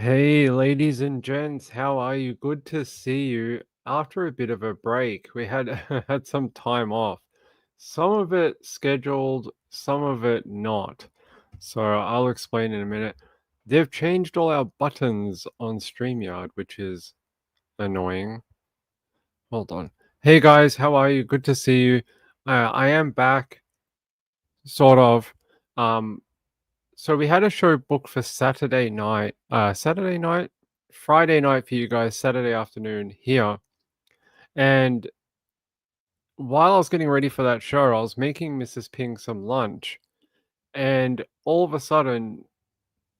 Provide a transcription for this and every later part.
Hey, ladies and gents, how are you? Good to see you. After a bit of a break, we had had some time off. Some of it scheduled, some of it not. So I'll explain in a minute. They've changed all our buttons on StreamYard, which is annoying. Hold on. Hey guys, how are you? Good to see you. I am back, sort of. Um, So we had a show booked for Saturday night, Friday night for you guys, Saturday afternoon here. And while I was getting ready for that show, I was making Mrs. Ping some lunch, and all of a sudden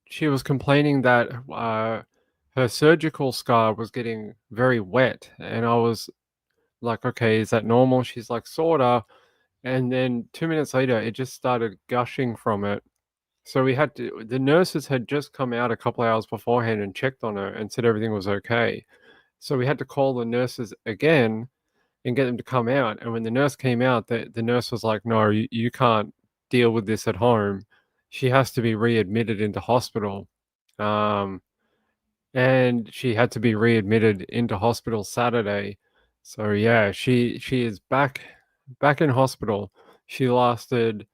she was complaining that her surgical scar was getting very wet, and I was like, "Okay, is that normal?" She's like, "Sorta." And then 2 minutes later, it just started gushing from it. So the nurses had just come out a couple hours beforehand and checked on her and said everything was okay. So we had to call the nurses again and get them to come out. And when the nurse came out, the nurse was like, "No, you can't deal with this at home. She has to be readmitted into hospital." Um, and she had to be readmitted into hospital Saturday. So yeah, she is back in hospital. She lasted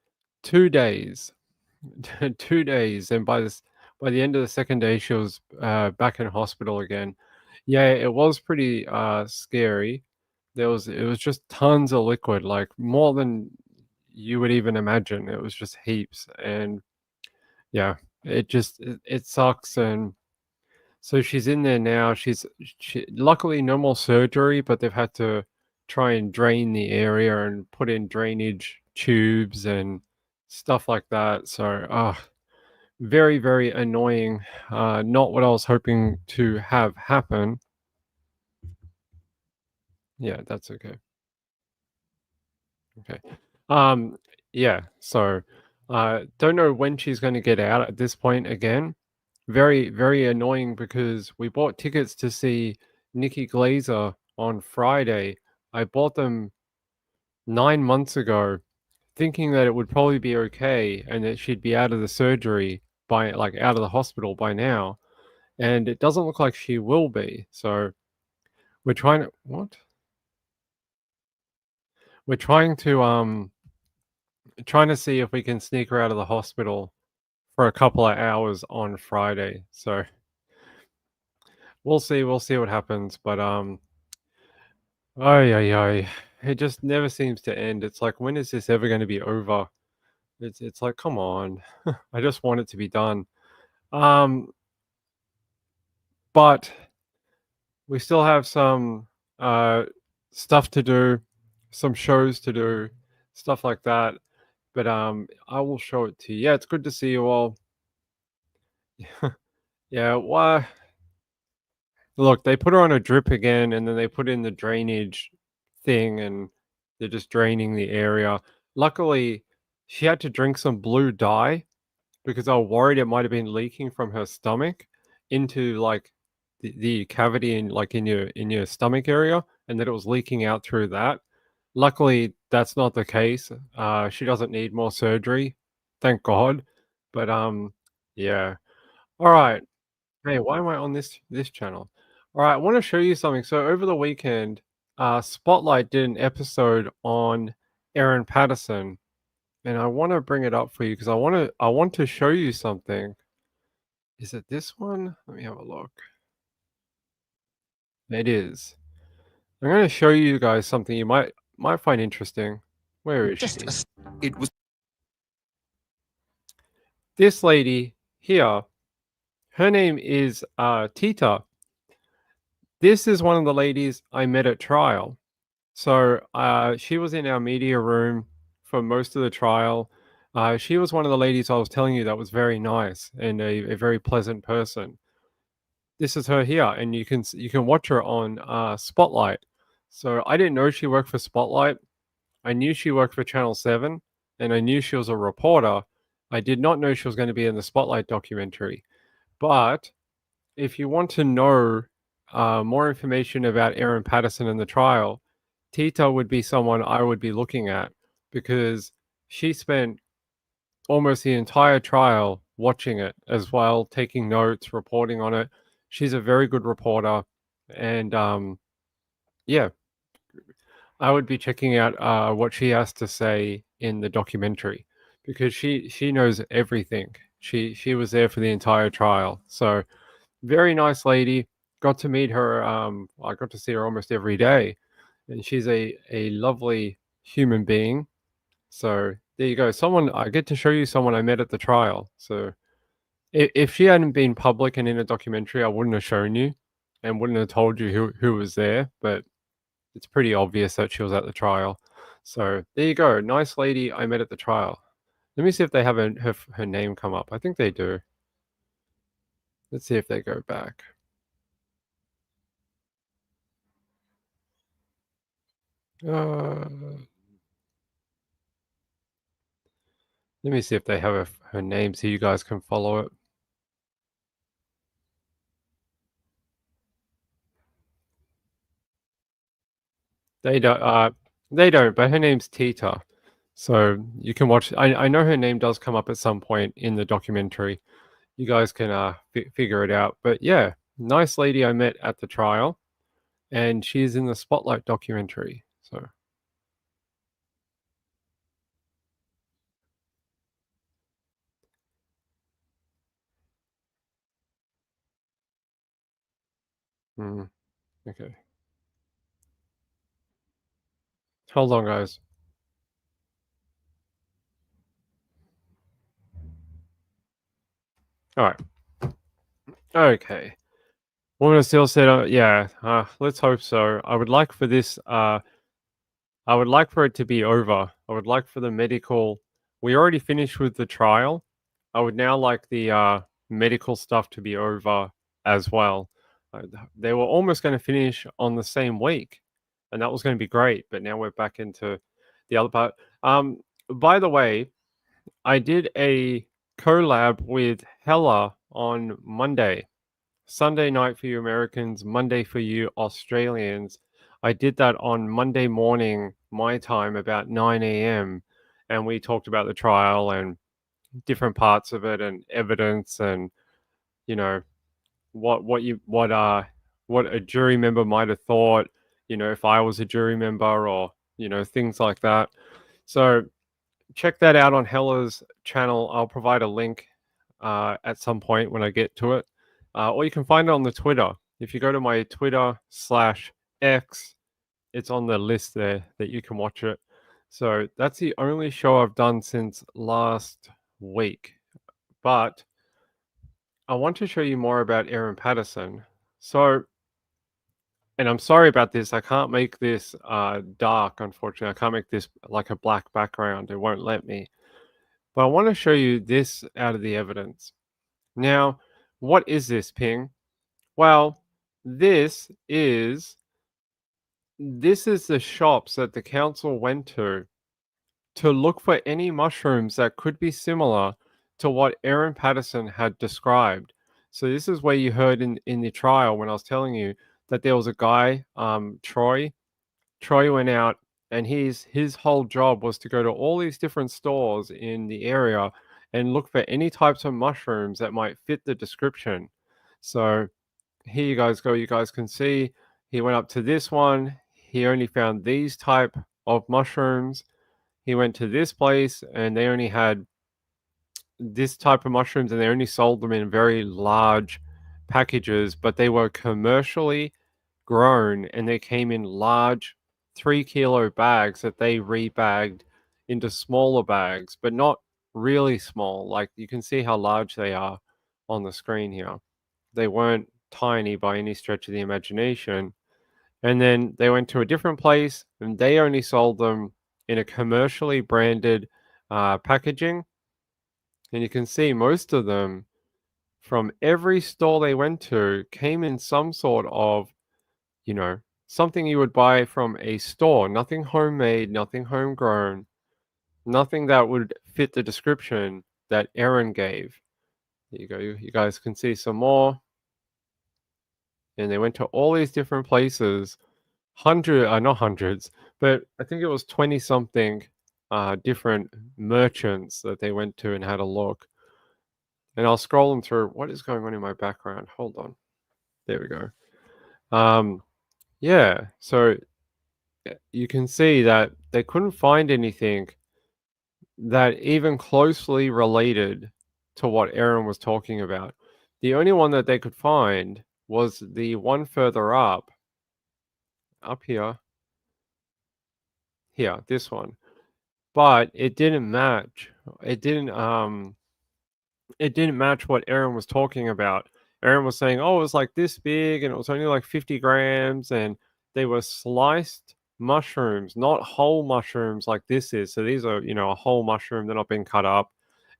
2 days. 2 days, and by the end of the second day, she was back in hospital again. Yeah, it was pretty scary. It was just tons of liquid, like more than you would even imagine. It was just heaps, and yeah, it sucks. And so she's in there now. She luckily no more surgery, but they've had to try and drain the area and put in drainage tubes and stuff like that. So, very, very annoying. Not what I was hoping to have happen. Yeah, that's okay. Okay. Um, yeah, so don't know when she's going to get out at this point again. Very, very annoying because we bought tickets to see Nikki Glazer on Friday. I bought them 9 months ago, thinking that it would probably be okay and that she'd be out of the surgery by like out of the hospital by now. And it doesn't look like she will be. So we're trying to what? We're trying to see if we can sneak her out of the hospital for a couple of hours on Friday. So we'll see what happens. But ay, it just never seems to end. It's like, when is this ever going to be over? It's like, come on. I just want it to be done. Um, but we still have some stuff to do, some shows to do, stuff like that. But I will show it to you. Yeah, it's good to see you all. Yeah, why? Look, they put her on a drip again, and then they put in the drainage thing, and they're just draining the area. Luckily, she had to drink some blue dye because I was worried it might have been leaking from her stomach into like the cavity in like in your stomach area, and that it was leaking out through that. Luckily, that's not the case. She doesn't need more surgery, thank God. But yeah. All right. Hey, why am I on this channel? All right, I want to show you something. So over the weekend, Spotlight did an episode on Erin Patterson, and I want to bring it up for you because I want to show you something. Is it this one? Let me have a look. It is. I'm going to show you guys something you might find interesting. Where is she? It was This lady here. Her name is Tita. This is one of the ladies I met at trial. So she was in our media room for most of the trial. She was one of the ladies I was telling you that was very nice and a very pleasant person. This is her here, and you can watch her on Spotlight. So I didn't know she worked for Spotlight. I knew she worked for Channel 7, and I knew she was a reporter. I did not know she was going to be in the Spotlight documentary. But if you want to know more information about Erin Patterson and the trial, Tita would be someone I would be looking at because she spent almost the entire trial watching it as well, taking notes, reporting on it. She's a very good reporter, and yeah, I would be checking out what she has to say in the documentary because she knows everything. She was there for the entire trial, so very nice lady. Got to meet her. I got to see her almost every day, and she's a lovely human being. So there you go. Someone I get to show you someone I met at the trial. So if she hadn't been public and in a documentary, I wouldn't have shown you and wouldn't have told you who was there. But it's pretty obvious that she was at the trial. So there you go. Nice lady I met at the trial. Let me see if they have her name come up. I think they do. Let's see if they go back. Uh, Let me see if they have her name so you guys can follow it. They don't. They don't. But her name's Tita, so you can watch. I know her name does come up at some point in the documentary. You guys can figure it out. But yeah, nice lady I met at the trial, and she's in the Spotlight documentary. So mm, okay, hold on, guys. All right. Okay. Woman of Steel said, "Yeah, let's hope so. I would like for this. I would like for it to be over. I would like for the medical. We already finished with the trial. I would now like the medical stuff to be over as well. They were almost going to finish on the same week, and that was going to be great. But now we're back into the other part. By the way, I did a collab with Hella on Monday. Sunday night for you Americans, Monday for you Australians. I did that on Monday morning, my time, about 9 a.m. And we talked about the trial and different parts of it and evidence and, you know, what you what a jury member might have thought, if I was a jury member or, things like that. So check that out on Hella's channel. I'll provide a link at some point when I get to it. Or you can find it on the Twitter. If you go to my Twitter/X, it's on the list there that you can watch it. So that's the only show I've done since last week. But I want to show you more about Erin Patterson. So, and I'm sorry about this. I can't make this dark, unfortunately. I can't make this like a black background. It won't let me. But I want to show you this out of the evidence. Now, what is this, Ping? Well, this is this is the shops that the council went to look for any mushrooms that could be similar to what Erin Patterson had described. So this is where you heard in the trial when I was telling you that there was a guy, Troy. Troy went out and his whole job was to go to all these different stores in the area and look for any types of mushrooms that might fit the description. So here you guys go. You guys can see he went up to this one. He only found these type of mushrooms. He went to this place and they only had this type of mushrooms and they only sold them in very large packages, but they were commercially grown and they came in large 3 kilo bags that they rebagged into smaller bags, but not really small. Like you can see how large they are on the screen here. They weren't tiny by any stretch of the imagination. And then they went to a different place and they only sold them in a commercially branded packaging. And you can see most of them from every store they went to came in some sort of, something you would buy from a store, nothing homemade, nothing homegrown, nothing that would fit the description that Erin gave. There you go. You guys can see some more. And they went to all these different places, not hundreds, but I think it was 20 something different merchants that they went to and had a look. and I was scrolling through what is going on in my background. Hold on. There we go. Um, yeah, so you can see that they couldn't find anything that even closely related to what Erin was talking about. The only one that they could find was the one further up here, this one. But it didn't match. It didn't it didn't match what Erin was talking about. Erin was saying, "Oh, it was like this big, and it was only like 50 grams, and they were sliced mushrooms, not whole mushrooms like this is. So these are, a whole mushroom. They're not being cut up,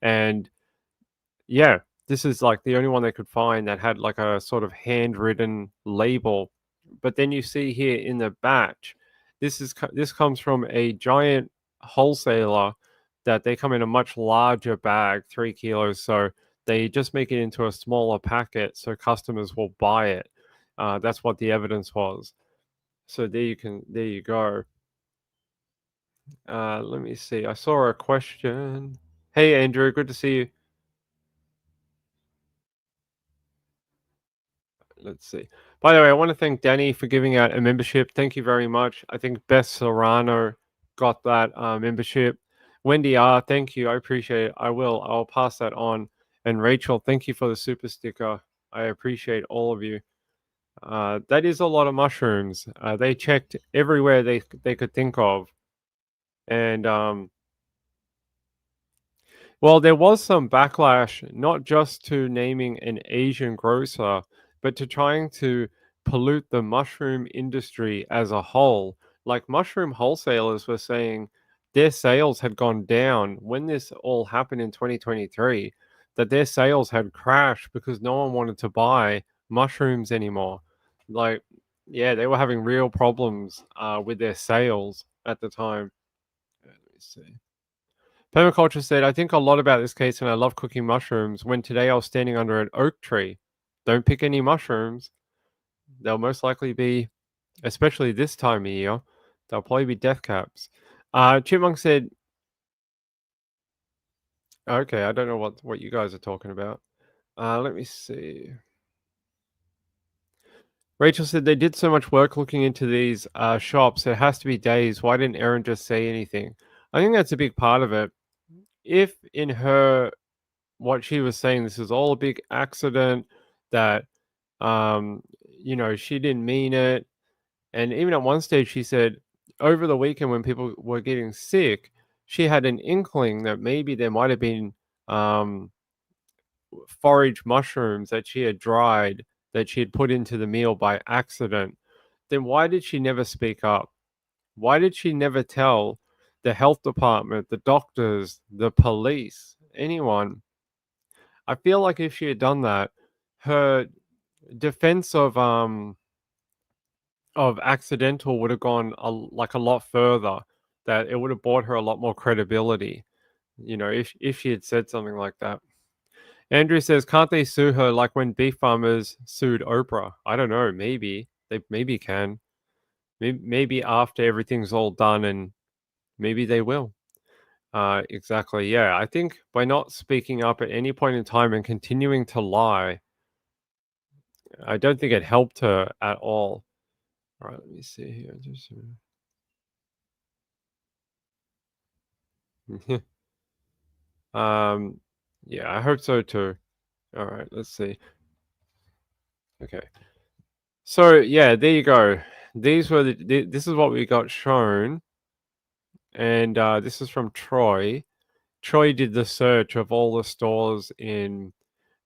and yeah, this is like the only one they could find that had like a sort of handwritten label. But then you see here in the batch, this comes from a giant wholesaler that they come in a much larger bag, 3 kilos. So they just make it into a smaller packet so customers will buy it. That's what the evidence was. So there you go. Let me see. I saw a question. Hey Andrew, good to see you. Let's see. By the way, I want to thank Danny for giving out a membership. Thank you very much. I think Beth Serrano got that membership. Wendy R, thank you. I appreciate it. I'll pass that on. And Rachel, thank you for the super sticker. I appreciate all of you. That is a lot of mushrooms. They checked everywhere they could think of, and well, there was some backlash, not just to naming an Asian grocer, but to trying to pollute the mushroom industry as a whole. Like mushroom wholesalers were saying their sales had gone down when this all happened in 2023, that their sales had crashed because no one wanted to buy mushrooms anymore. Like, yeah, they were having real problems with their sales at the time. Let me see. Permaculture said, I think a lot about this case and I love cooking mushrooms. When today I was standing under an oak tree. Don't pick any mushrooms. They'll most likely be, especially this time of year, they'll probably be death caps. Chipmunk said, okay, I don't know what you guys are talking about. Let me see. Rachel said they did so much work looking into these shops. It has to be days. Why didn't Erin just say anything? I think that's a big part of it. If in her what she was saying, this is all a big accident, that she didn't mean it. And even at one stage she said over the weekend when people were getting sick, she had an inkling that maybe there might have been um forage mushrooms that she had dried that she had put into the meal by accident. Then why did she never speak up? Why did she never tell the health department, the doctors, the police, anyone? I feel like if she had done that, her defense of accidental would have gone a lot further. That it would have brought her a lot more credibility. If she had said something like that. Andrew says, can't they sue her like when beef farmers sued Oprah? I don't know. Maybe they maybe can. Maybe after everything's all done, and maybe they will. Exactly. Yeah, I think by not speaking up at any point in time and continuing to lie, I don't think it helped her at all. All right, let me see here. um, yeah, I hope so too. All right, let's see. Okay, so yeah, there you go. These were this is what we got shown, and this is from Troy. Troy did the search of all the stores in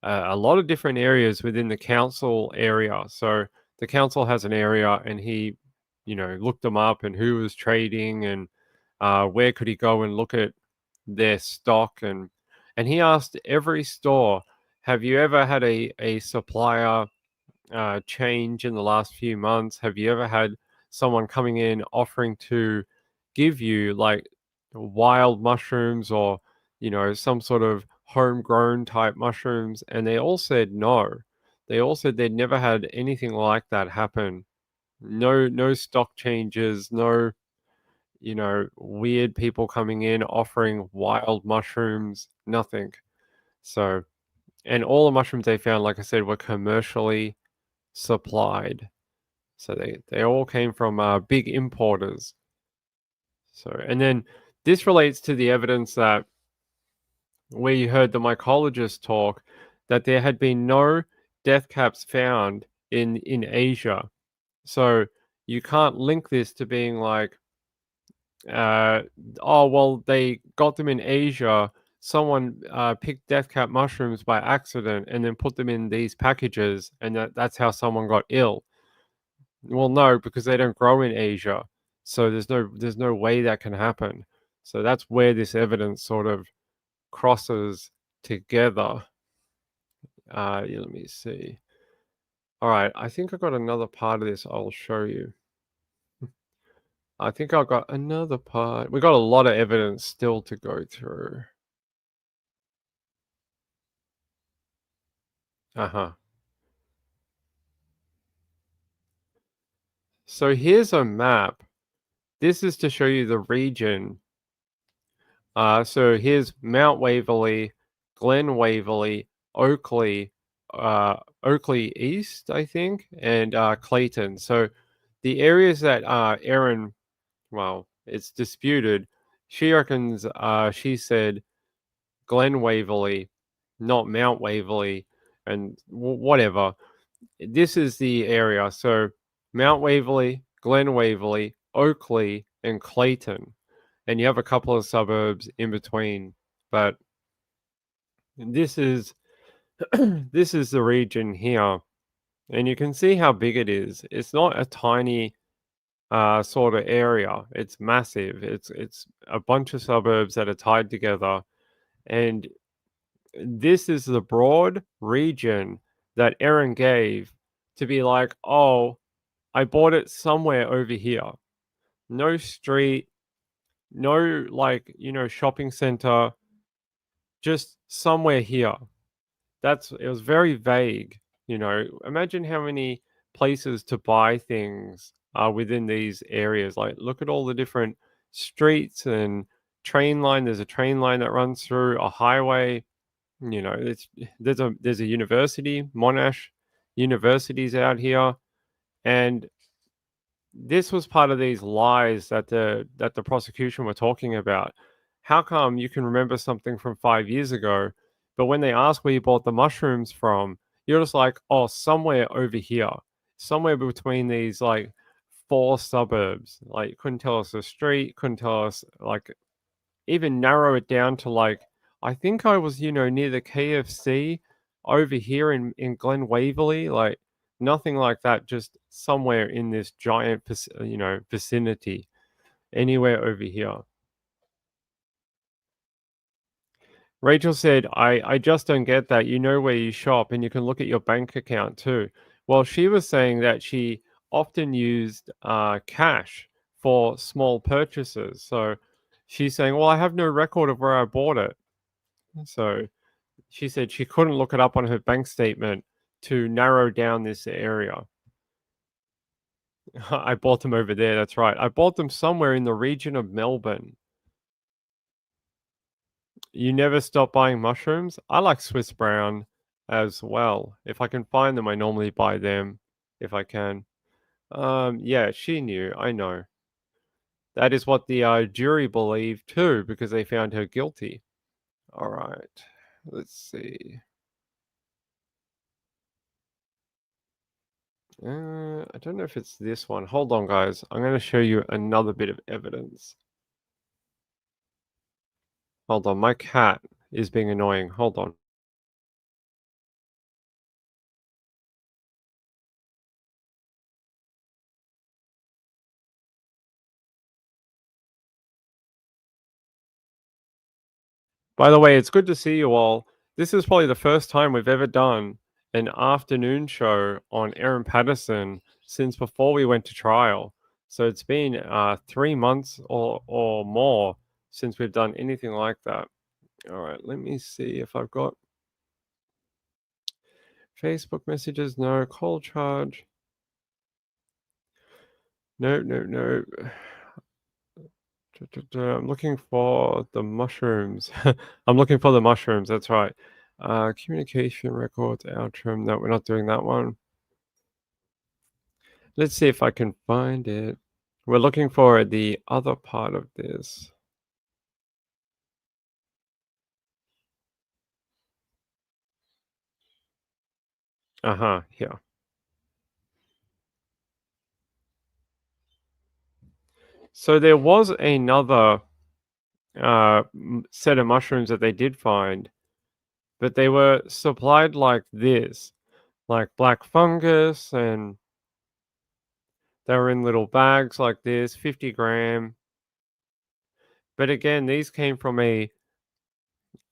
a lot of different areas within the council area. So the council has an area, and he, looked them up and who was trading and where could he go and look at their stock, and he asked every store, have you ever had a supplier change in the last few months? Have you ever had someone coming in offering to give you like wild mushrooms or some sort of homegrown type mushrooms? And they all said no. They all said they'd never had anything like that happen. No stock changes, no weird people coming in offering wild mushrooms, nothing. So And all the mushrooms they found, like I said, were commercially supplied. So they all came from big importers. So, and then this relates to the evidence that where you heard the mycologist talk that there had been no death caps found in Asia. So you can't link this to being like, uh, oh well, they got them in Asia. Someone picked death cap mushrooms by accident and then put them in these packages, and that's how someone got ill. Well, no, because they don't grow in Asia, so there's no way that can happen. So that's where this evidence sort of crosses together. Yeah, let me see. All right, I think I got another part of this. I'll show you. I think I got another part. We got a lot of evidence still to go through. Uh huh. So here's a map. This is to show you the region. So here's Mount Waverly, Glen Waverly, Oakley, Oakley East, I think, and Clayton. So the areas that Erin, well, it's disputed. She reckons, she said Glen Waverly, not Mount Waverly, and whatever. This is the area. So Mount Waverly, Glen Waverly, Oakley, and Clayton. And you have a couple of suburbs in between. But this is this is the region here. And you can see how big it is. It's not a tiny sort of area. It's massive. It's a bunch of suburbs that are tied together. And this is the broad region that Erin gave to be like, oh, I bought it somewhere over here. No street, no like, shopping center, just somewhere here. It was very vague, Imagine how many places to buy things are within these areas. Like look at all the different streets and train line. There's a train line that runs through a highway. It's there's a university, Monash universities out here, and this was part of these lies that the prosecution were talking about. How come you can remember something from 5 years ago, but when they ask where you bought the mushrooms from, you're just like, oh, somewhere over here, somewhere between these like four suburbs. Like, couldn't tell us the street, couldn't tell us like even narrow it down to like, I think I was, near the KFC over here in Glen Waverly, like nothing like that, just somewhere in this giant, vicinity, anywhere over here. Rachel said, I just don't get that. You know where you shop and you can look at your bank account too. Well, she was saying that she often used cash for small purchases. So she's saying, well, I have no record of where I bought it. So she said she couldn't look it up on her bank statement to narrow down this area. I bought them over there. That's right. I bought them somewhere in the region of Melbourne. You never stop buying mushrooms? I like Swiss brown as well. If I can find them, I normally buy them if I can. Yeah, she knew. I know. That is what the jury believed too, because they found her guilty. All right. Let's see. I don't know if it's this one. Hold on, guys. I'm going to show you another bit of evidence. Hold on. My cat is being annoying. Hold on. By the way, it's good to see you all. This is probably the first time we've ever done an afternoon show on Erin Patterson since before we went to trial. So it's been 3 months or more since we've done anything like that. All right, let me see if I've got Facebook messages. No, call charge. No, no, no. I'm looking for the mushrooms. I'm looking for the mushrooms. That's right. Communication records, outro. No, we're not doing that one. Let's see if I can find it. We're looking for the other part of this. Uh-huh, here. So there was another set of mushrooms that they did find, but they were supplied like this, like black fungus, and they were in little bags like this, 50 gram. But again, these came from a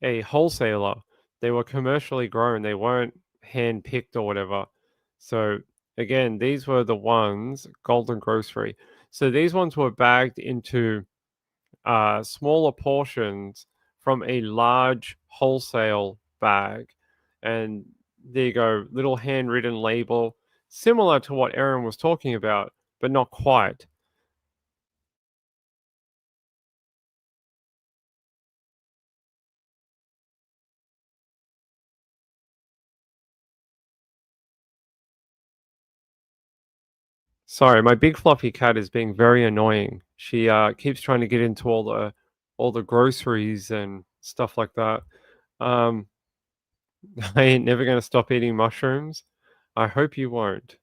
wholesaler. They were commercially grown. They weren't hand picked or whatever. So again, these were the ones, Golden Grocery. So these ones were bagged into smaller portions from a large wholesale bag. And there you go, little handwritten label, similar to what Erin was talking about, but not quite. Sorry, my big fluffy cat is being very annoying. She keeps trying to get into all the groceries and stuff like that. Um, I ain't never gonna stop eating mushrooms. I hope you won't.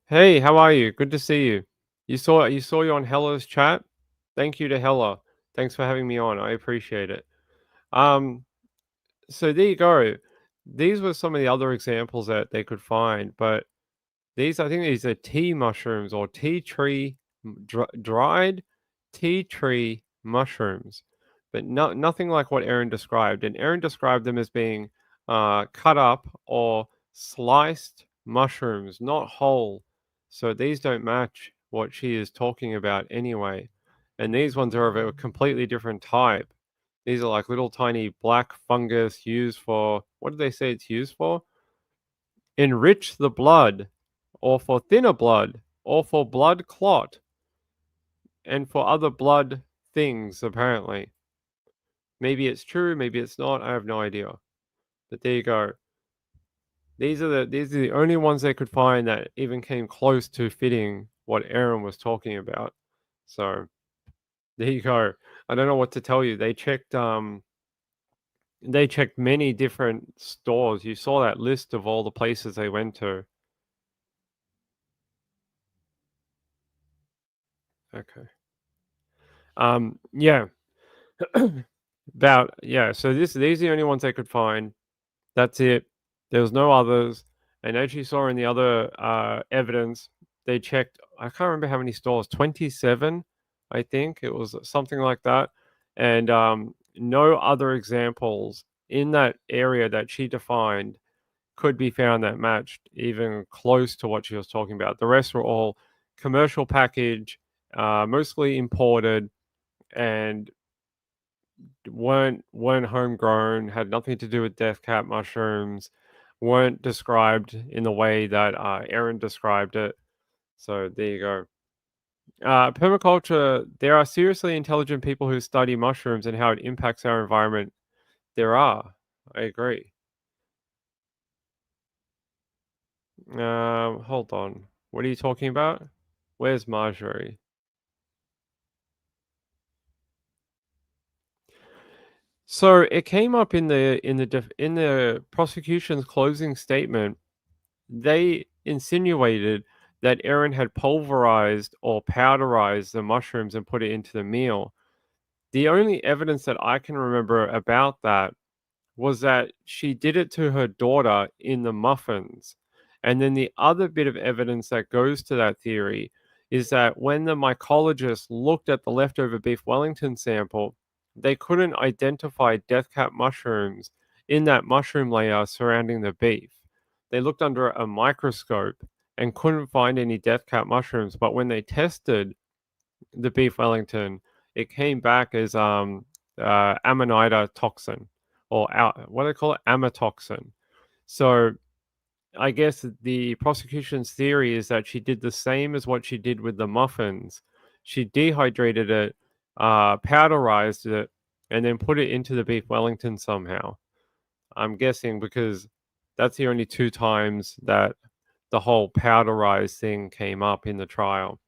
Hey, how are you? Good to see you. You saw you on Hella's chat. Thank you to Hella. Thanks for having me on. I appreciate it. Um, so there you go. These were some of the other examples that they could find, but I think these are tea mushrooms or tea tree, dried tea tree mushrooms, but nothing like what Erin described. And Erin described them as being cut up or sliced mushrooms, not whole. So these don't match what she is talking about anyway. And these ones are of a completely different type. These are like little tiny black fungus used for, what did they say it's used for? Enrich the blood, or for thinner blood, or for blood clot, and for other blood things, apparently. Maybe it's true, maybe it's not, I have no idea. But there you go. These are the only ones they could find that even came close to fitting what Erin was talking about. So there you go. I don't know what to tell you. They checked many different stores. You saw that list of all the places they went to. Okay. Yeah. So these are the only ones they could find. That's it. There was no others. And as you saw in the other evidence, they checked, I can't remember how many stores, 27, I think. It was something like that. And no other examples in that area that she defined could be found that matched even close to what she was talking about. The rest were all commercial package, mostly imported, and weren't homegrown, had nothing to do with death cap mushrooms, weren't described in the way that Erin described it. So there you go. Permaculture. There are seriously intelligent people who study mushrooms and how it impacts our environment. There are. I agree. Hold on. What are you talking about? Where's Marjorie? So it came up in the prosecution's closing statement. They insinuated that Erin had pulverized or powderized the mushrooms and put it into the meal. The only evidence that I can remember about that was that she did it to her daughter in the muffins. And then the other bit of evidence that goes to that theory is that when the mycologist looked at the leftover beef Wellington sample, they couldn't identify death cap mushrooms in that mushroom layer surrounding the beef. They looked under a microscope and couldn't find any death cap mushrooms, but when they tested the beef Wellington, it came back as amanita toxin, or what do they call it, amatoxin. So I guess the prosecution's theory is that she did the same as what she did with the muffins. She dehydrated it, powderized it, and then put it into the beef Wellington somehow. I'm guessing because that's the only 2 times that the whole powderized thing came up in the trial.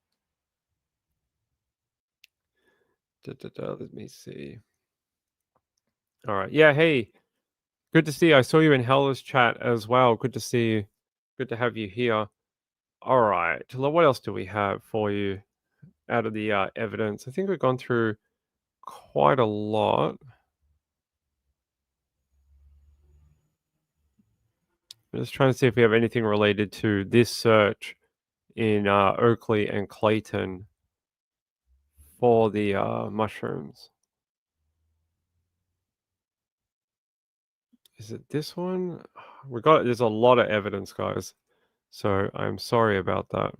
Let me see. All right. Yeah, hey, good to see you. I saw you in Hella's chat as well. Good to see you. Good to have you here. All right. What else do we have for you out of the evidence? I think we've gone through quite a lot. I'm just trying to see if we have anything related to this search in Oakley and Clayton for the mushrooms. Is it this one? There's a lot of evidence, guys. So I'm sorry about that.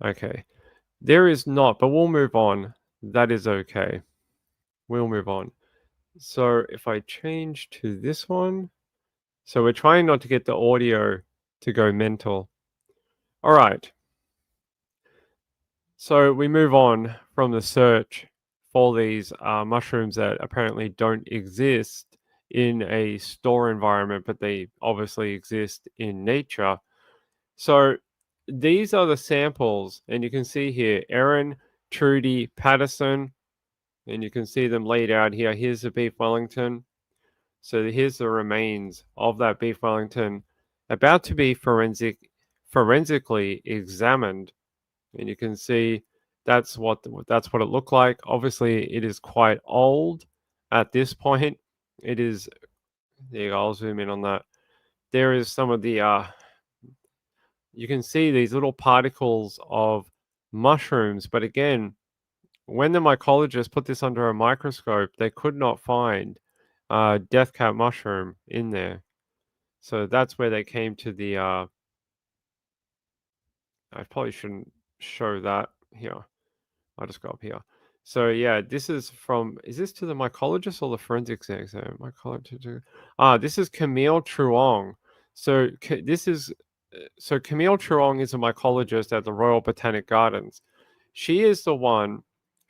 Okay. There is not, but we'll move on. That is okay. We'll move on. So if I change to this one, so we're trying not to get the audio to go mental. All right. So we move on from the search for these mushrooms that apparently don't exist in a store environment, but they obviously exist in nature. So these are the samples, and you can see here Erin, Trudy, Patterson, and you can see them laid out here. Here's the beef Wellington. So here's the remains of that beef Wellington about to be forensically examined. And you can see that's what it looked like. Obviously, it is quite old at this point. It is. There you go. I'll zoom in on that. There is some of the. You can see these little particles of mushrooms, but again, when the mycologists put this under a microscope, they could not find death cap mushroom in there. So that's where they came to the. I probably shouldn't show that here. I'll just go up here. So yeah, this is from. Is this to the mycologist or the forensics exam? Mycologist. This is Camille Truong. So this is. So Camille Truong is a mycologist at the Royal Botanic Gardens. She is the one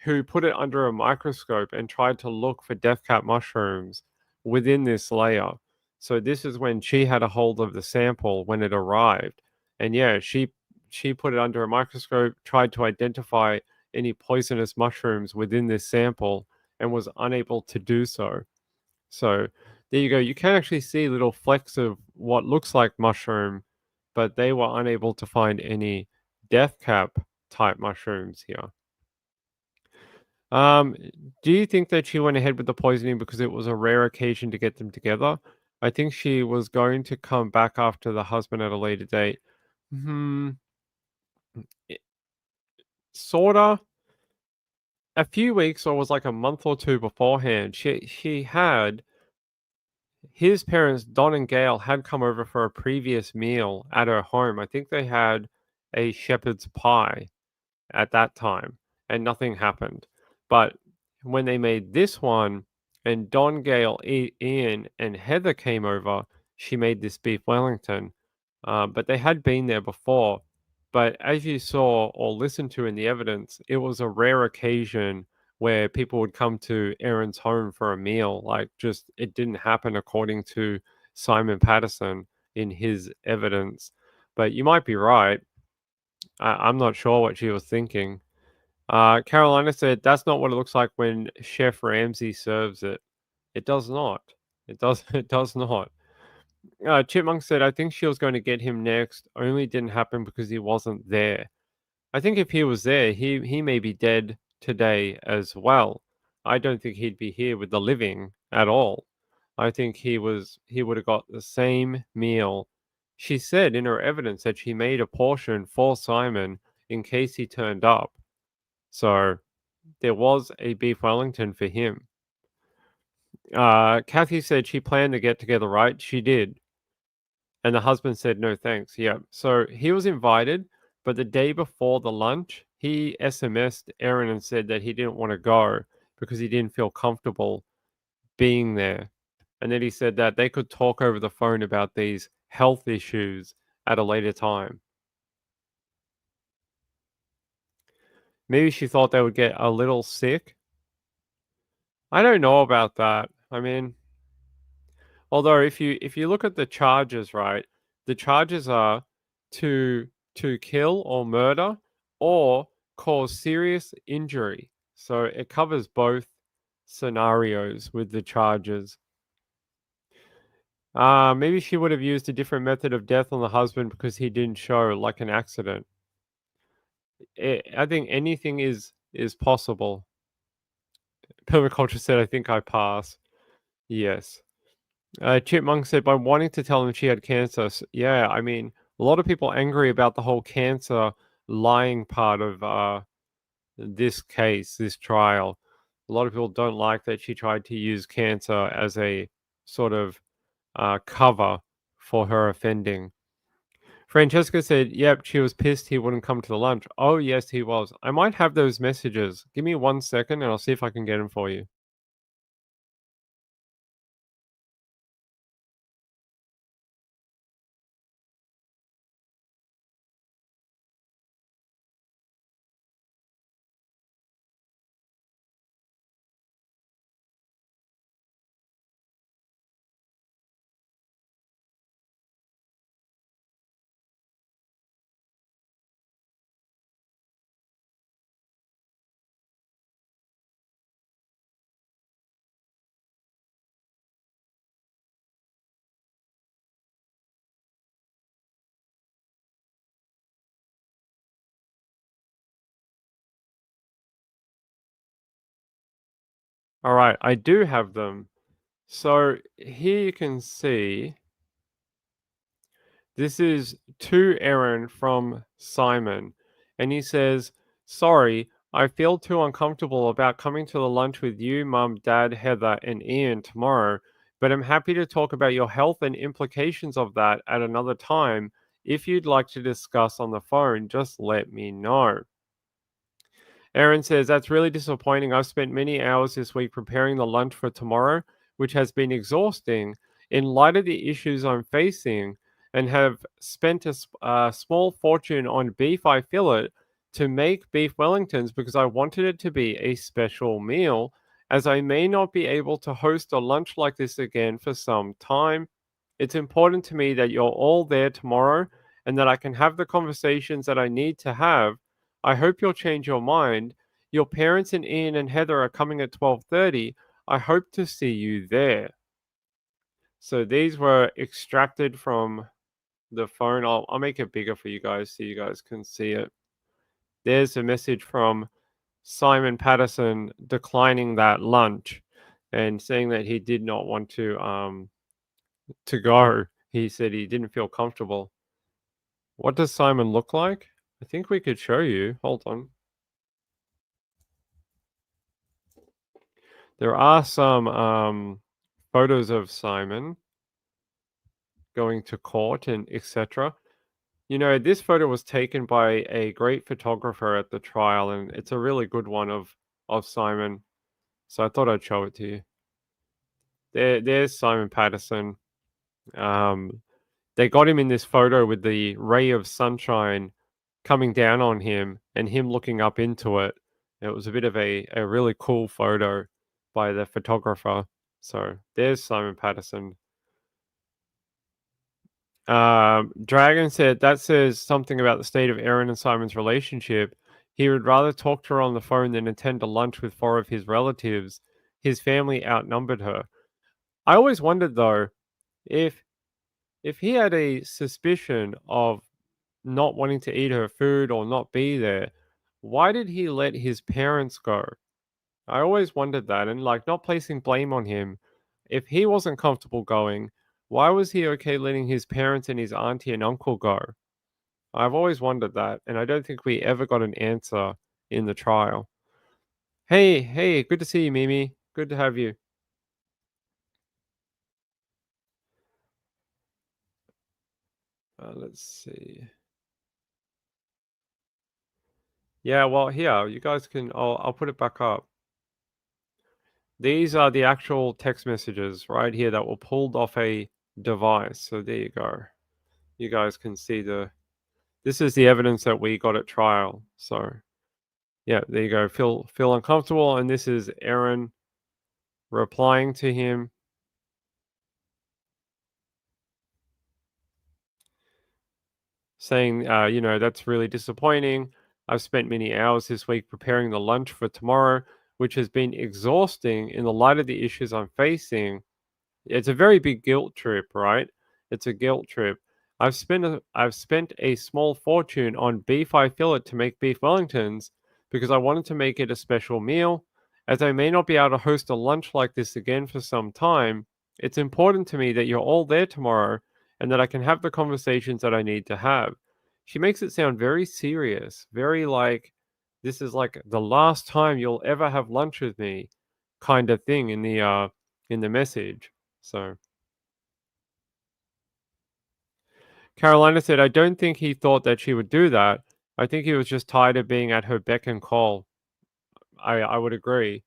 who put it under a microscope and tried to look for death cap mushrooms within this layer. So this is when she had a hold of the sample when it arrived. And yeah, she put it under a microscope, tried to identify any poisonous mushrooms within this sample and was unable to do so. So there you go. You can actually see little flecks of what looks like mushroom, but they were unable to find any death cap type mushrooms here. Um, do you think that she went ahead with the poisoning because it was a rare occasion to get them together? I think she was going to come back after the husband at a later date. Hmm, sorta. A few weeks or was like a month or two beforehand, she had his parents, Don and Gail, had come over for a previous meal at her home. I think they had a shepherd's pie at that time, and nothing happened. But when they made this one, and Don, Gale, Ian, and Heather came over, she made this beef Wellington. But they had been there before. But as you saw or listened to in the evidence, it was a rare occasion where people would come to Erin's home for a meal. Like, just it didn't happen according to Simon Patterson in his evidence. But you might be right. I'm not sure what she was thinking. Carolina said that's not what it looks like when Chef Ramsay serves it. It does not. It does. It does not. Chipmunk said, I think she was going to get him next. Only didn't happen because he wasn't there. I think if he was there, he may be dead today as well. I don't think he'd be here with the living at all. I think he would have got the same meal. She said in her evidence that she made a portion for Simon in case he turned up. So there was a beef Wellington for him. Kathy said she planned to get together, right? She did. And the husband said, no, thanks. Yeah. So he was invited, but the day before the lunch, he SMS'd Erin and said that he didn't want to go because he didn't feel comfortable being there. And then he said that they could talk over the phone about these health issues at a later time. Maybe she thought they would get a little sick. I don't know about that. I mean, although if you look at the charges, right, the charges are to kill or murder or cause serious injury. So it covers both scenarios with the charges. Maybe she would have used a different method of death on the husband because he didn't show, like an accident. I think anything is possible. Permaculture said, "I think I pass." Yes. Chipmunk said, by wanting to tell him she had cancer. Yeah, I mean, a lot of people angry about the whole cancer lying part of this case, this trial. A lot of people don't like that she tried to use cancer as a sort of cover for her offending. Francesca said, yep, she was pissed he wouldn't come to the lunch. Oh, yes, he was. I might have those messages. Give me 1 second and I'll see if I can get them for you. All right, I do have them. So here you can see this is to Erin from Simon. And he says, sorry, I feel too uncomfortable about coming to the lunch with you, Mum, Dad, Heather, and Ian tomorrow, but I'm happy to talk about your health and implications of that at another time. If you'd like to discuss on the phone, just let me know. Erin says, that's really disappointing. I've spent many hours this week preparing the lunch for tomorrow, which has been exhausting. In light of the issues I'm facing, and have spent a small fortune on beef I fillet to make beef Wellingtons because I wanted it to be a special meal, as I may not be able to host a lunch like this again for some time. It's important to me that you're all there tomorrow and that I can have the conversations that I need to have. I hope you'll change your mind. Your parents and Ian and Heather are coming at 12:30. I hope to see you there. So these were extracted from the phone. I'll make it bigger for you guys so you guys can see it. There's a message from Simon Patterson declining that lunch and saying that he did not want to go. He said he didn't feel comfortable. What does Simon look like? I think we could show you. Hold on. There are some photos of Simon going to court and etc. You know, this photo was taken by a great photographer at the trial, and it's a really good one of Simon. So I thought I'd show it to you. There's Simon Patterson. Um, they got him in this photo with the ray of sunshine coming down on him and him looking up into it. It was a bit of a really cool photo by the photographer. So there's Simon Patterson. Dragon said that says something about the state of Erin and Simon's relationship. He would rather talk to her on the phone than attend a lunch with four of his relatives. His family outnumbered her. I always wondered though, if he had a suspicion of not wanting to eat her food or not be there, why did he let his parents go? I always wondered that, and like not placing blame on him. If he wasn't comfortable going, why was he okay letting his parents and his auntie and uncle go? I've always wondered that, and I don't think we ever got an answer in the trial. Hey, hey, good to see you, Mimi. Good to have you. Let's see. Yeah, well, here, you guys can, I'll put it back up. These are the actual text messages right here that were pulled off a device. So there you go. You guys can see this is the evidence that we got at trial. So Yeah, there you go. Feel uncomfortable, and this is Erin replying to him saying, "That's really disappointing. I've spent many hours this week preparing the lunch for tomorrow, which has been exhausting in the light of the issues I'm facing. It's a very big guilt trip, right? It's a guilt trip. I've spent a small fortune on beef I fillet to make beef Wellingtons because I wanted to make it a special meal. As I may not be able to host a lunch like this again for some time, it's important to me that you're all there tomorrow and that I can have the conversations that I need to have." She makes it sound very serious, very like this is like the last time you'll ever have lunch with me kind of thing in the message. So Carolina said, "I don't think he thought that she would do that. I think he was just tired of being at her beck and call." I would agree.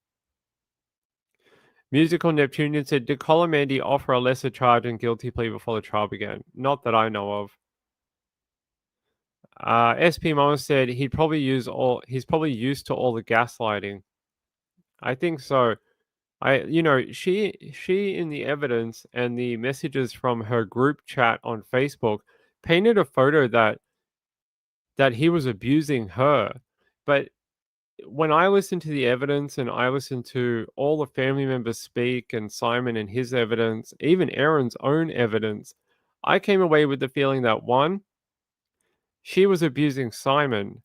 Musical Neptunian said, "Did Colomandy offer a lesser charge and guilty plea before the trial began? Not that I know of." SP Mama said he's probably used to all the gaslighting. I think so. She in the evidence and the messages from her group chat on Facebook painted a photo that he was abusing her. But when I listen to the evidence and I listen to all the family members speak and Simon and his evidence, even Erin's own evidence, I came away with the feeling that one, she was abusing Simon.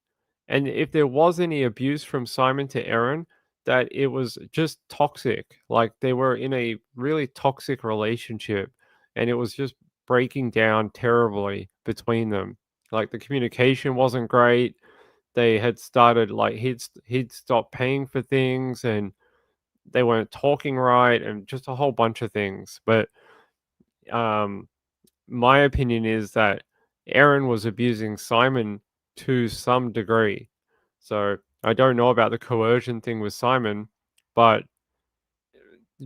And if there was any abuse from Simon to Erin, that it was just toxic. Like they were in a really toxic relationship and it was just breaking down terribly between them. Like the communication wasn't great. They had started like he'd stopped paying for things and they weren't talking right and just a whole bunch of things. But um my opinion is that Erin was abusing Simon to some degree. So I don't know about the coercion thing with Simon, but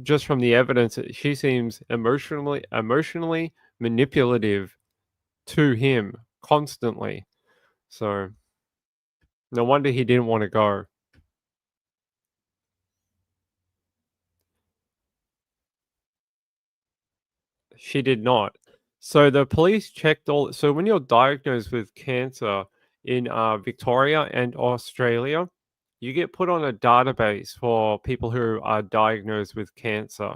just from the evidence, she seems emotionally manipulative to him constantly. So no wonder he didn't want to go. She did not. So the police checked all. So when you're diagnosed with cancer in Victoria and Australia, you get put on a database for people who are diagnosed with cancer.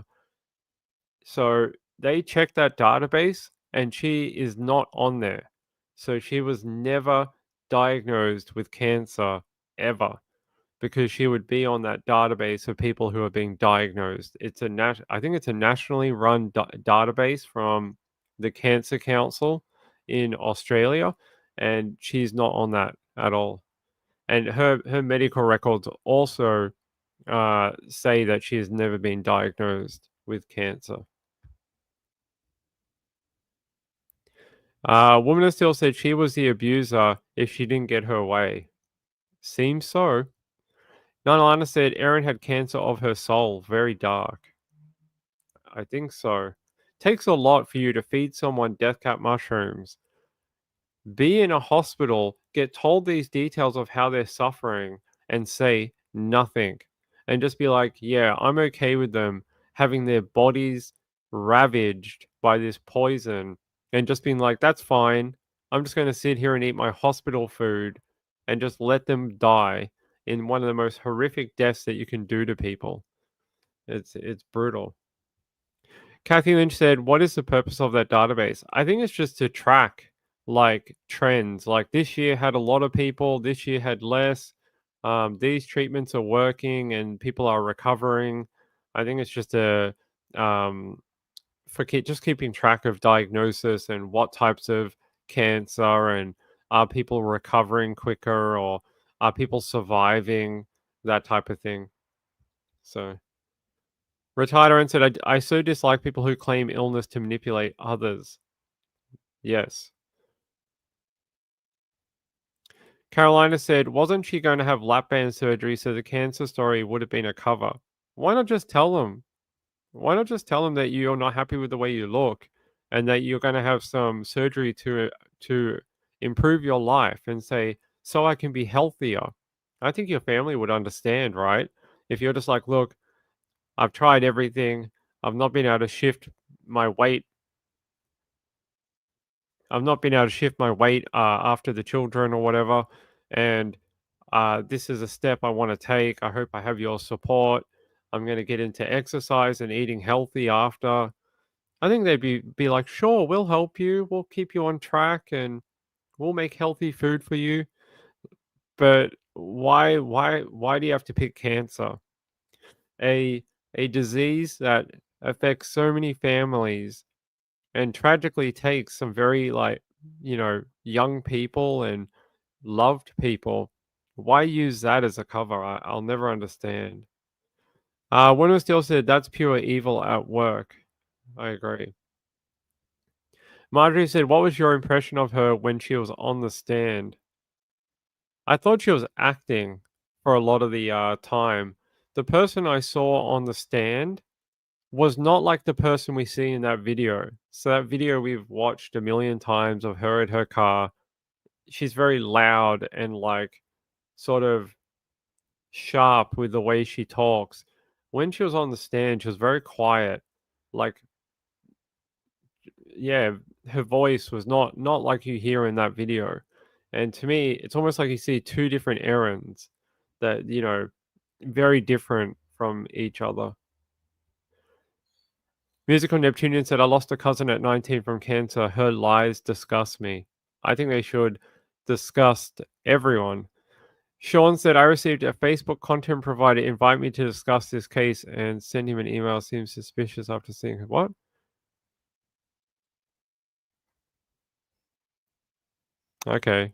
So they checked that database and she is not on there. So she was never diagnosed with cancer ever because she would be on that database of people who are being diagnosed. I think it's a nationally run database from the Cancer Council in Australia, and she's not on that at all. And her medical records also say that she has never been diagnosed with cancer. Woman still said she was the abuser if she didn't get her way. Seems so. Nana said Erin had cancer of her soul. Very dark. I think so. Takes a lot for you to feed someone death cap mushrooms, be in a hospital, get told these details of how they're suffering, and say nothing. And just be like, yeah, I'm okay with them having their bodies ravaged by this poison, and just being like, that's fine. I'm just going to sit here and eat my hospital food and just let them die in one of the most horrific deaths that you can do to people. It's brutal. Kathy Lynch said, "What is the purpose of that database?" I think it's just to track like trends. Like this year had a lot of people, this year had less. These treatments are working and people are recovering. I think it's just a just keeping track of diagnosis and what types of cancer and are people recovering quicker or are people surviving, that type of thing. So. Retired Aaron said, I so dislike people who claim illness to manipulate others. Yes. Carolina said, wasn't she going to have lap band surgery so the cancer story would have been a cover? Why not just tell them? Why not just tell them that you're not happy with the way you look and that you're going to have some surgery to improve your life and say, so I can be healthier? I think your family would understand, right? If you're just like, "Look, I've tried everything. I've not been able to shift my weight. I've not been able to shift my weight, after the children or whatever, and, this is a step I wanna take. I hope I have your support. I'm gonna get into exercise and eating healthy after." I think they'd be like, "Sure, we'll help you. We'll keep you on track, and we'll make healthy food for you." But why do you have to pick cancer? A a disease that affects so many families and tragically takes some very, like, young people and loved people. Why use that as a cover? I'll never understand. Window Steel said, "That's pure evil at work." I agree. Marjorie said, "What was your impression of her when she was on the stand?" I thought she was acting for a lot of the, time. The person I saw on the stand was not like the person we see in that video. So that video we've watched a million times of her at her car. She's very loud and, like, sort of sharp with the way she talks. When she was on the stand, she was very quiet. Like, yeah, her voice was not like you hear in that video. And to me, it's almost like you see two different Erins that, very different from each other. Musical Neptunian said, "I lost a cousin at 19 from cancer. Her lies disgust me." I think they should disgust everyone. Sean said, "I received a Facebook content provider invite me to discuss this case and send him an email. Seems suspicious after seeing her." What? Okay.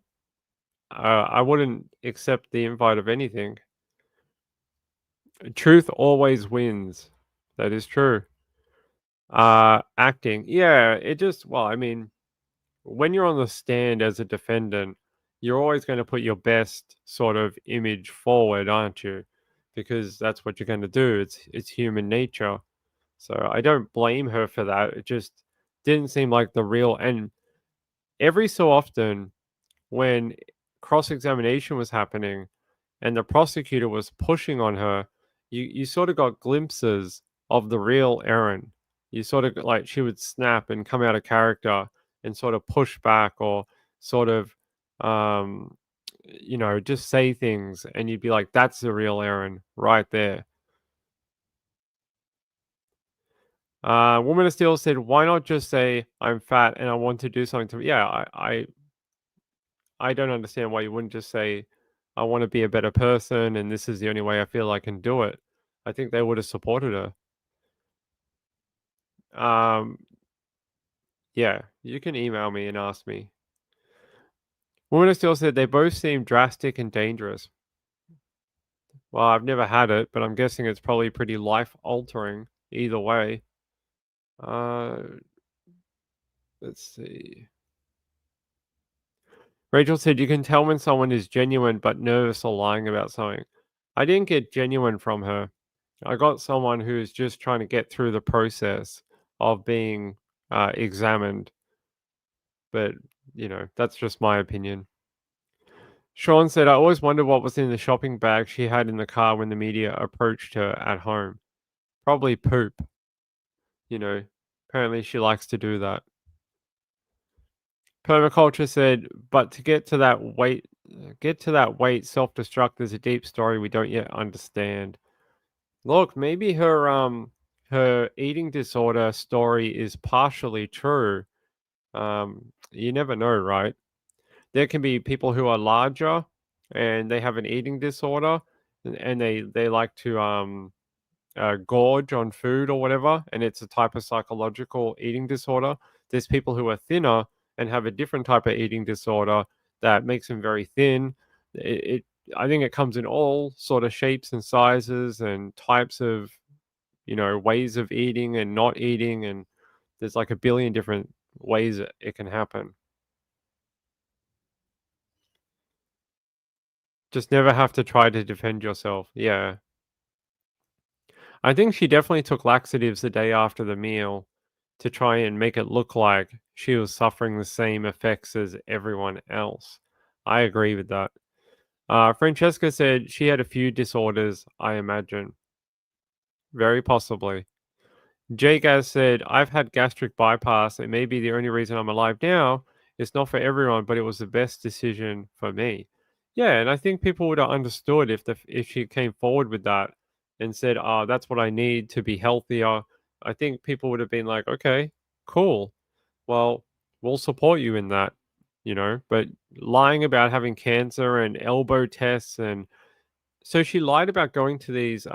I wouldn't accept the invite of anything. Truth always wins. That is true. Acting. Yeah, it just, well, I mean, when you're on the stand as a defendant, you're always going to put your best sort of image forward, aren't you? Because that's what you're going to do. It's human nature. So I don't blame her for that. It just didn't seem like the real. And every so often, when cross examination was happening and the prosecutor was pushing on her, you sort of got glimpses of the real Erin. You sort of like she would snap and come out of character and sort of push back or sort of um just say things and you'd be like, "That's the real Erin right there." Woman of Steel said, "Why not just say I'm fat and I want to do something to." Yeah, I don't understand why you wouldn't just say, "I want to be a better person, and this is the only way I feel I can do it." I think they would have supported her. Um, yeah, you can email me and ask me. Woman of Steel said they both seem drastic and dangerous. Well, I've never had it, but I'm guessing it's probably pretty life altering either way. Uh, let's see. Rachel said you can tell when someone is genuine but nervous or lying about something. I didn't get genuine from her. I got someone who's just trying to get through the process of being examined, but that's just my opinion. Sean said, "I always wondered what was in the shopping bag she had in the car when the media approached her at home. Probably poop, you know. Apparently she likes to do that." Permaculture said, "But to get to that weight, self-destruct is a deep story we don't yet understand." Look, maybe her eating disorder story is partially true. You never know, right? There can be people who are larger and they have an eating disorder and they like to gorge on food or whatever, and it's a type of psychological eating disorder. There's people who are thinner and have a different type of eating disorder that makes them very thin. It I think it comes in all sort of shapes and sizes and types of ways of eating and not eating, and there's like a billion different ways it can happen. Just never have to try to defend yourself. Yeah. I think she definitely took laxatives the day after the meal to try and make it look like she was suffering the same effects as everyone else. I agree with that. Francesca said she had a few disorders, I imagine. Very possibly. Jagaz said, I've had gastric bypass. It may be the only reason I'm alive now. It's not for everyone, but it was the best decision for me. Yeah, and I think people would have understood if she came forward with that and said, "Oh, that's what I need to be healthier." I think people would have been like, "Okay, cool. Well, we'll support you in that." But lying about having cancer and elbow tests, and so she lied about going to these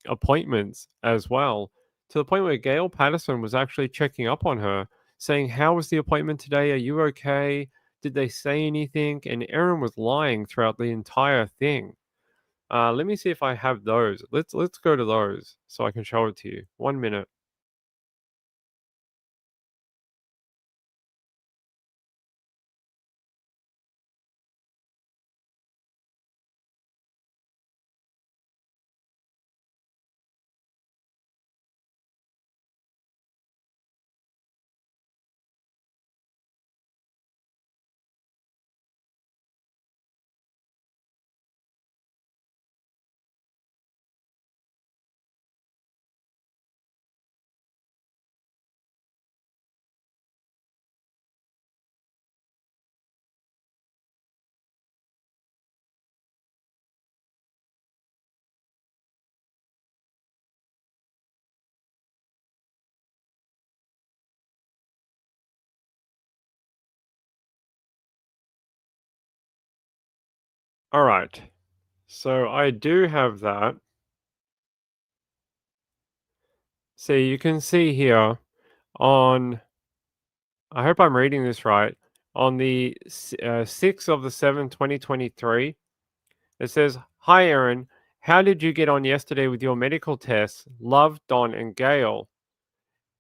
appointments as well, to the point where Gail Patterson was actually checking up on her, saying, "How was the appointment today? Are you okay? Did they say anything?" And Erin was lying throughout the entire thing. Let me see if I have those. Let's go to those so I can show it to you. 1 minute. All right. So I do have that. So you can see here on, I hope I'm reading this right, on the 6th of the 7th, 2023. It says, "Hi, Erin. How did you get on yesterday with your medical tests? Love, Don and Gail."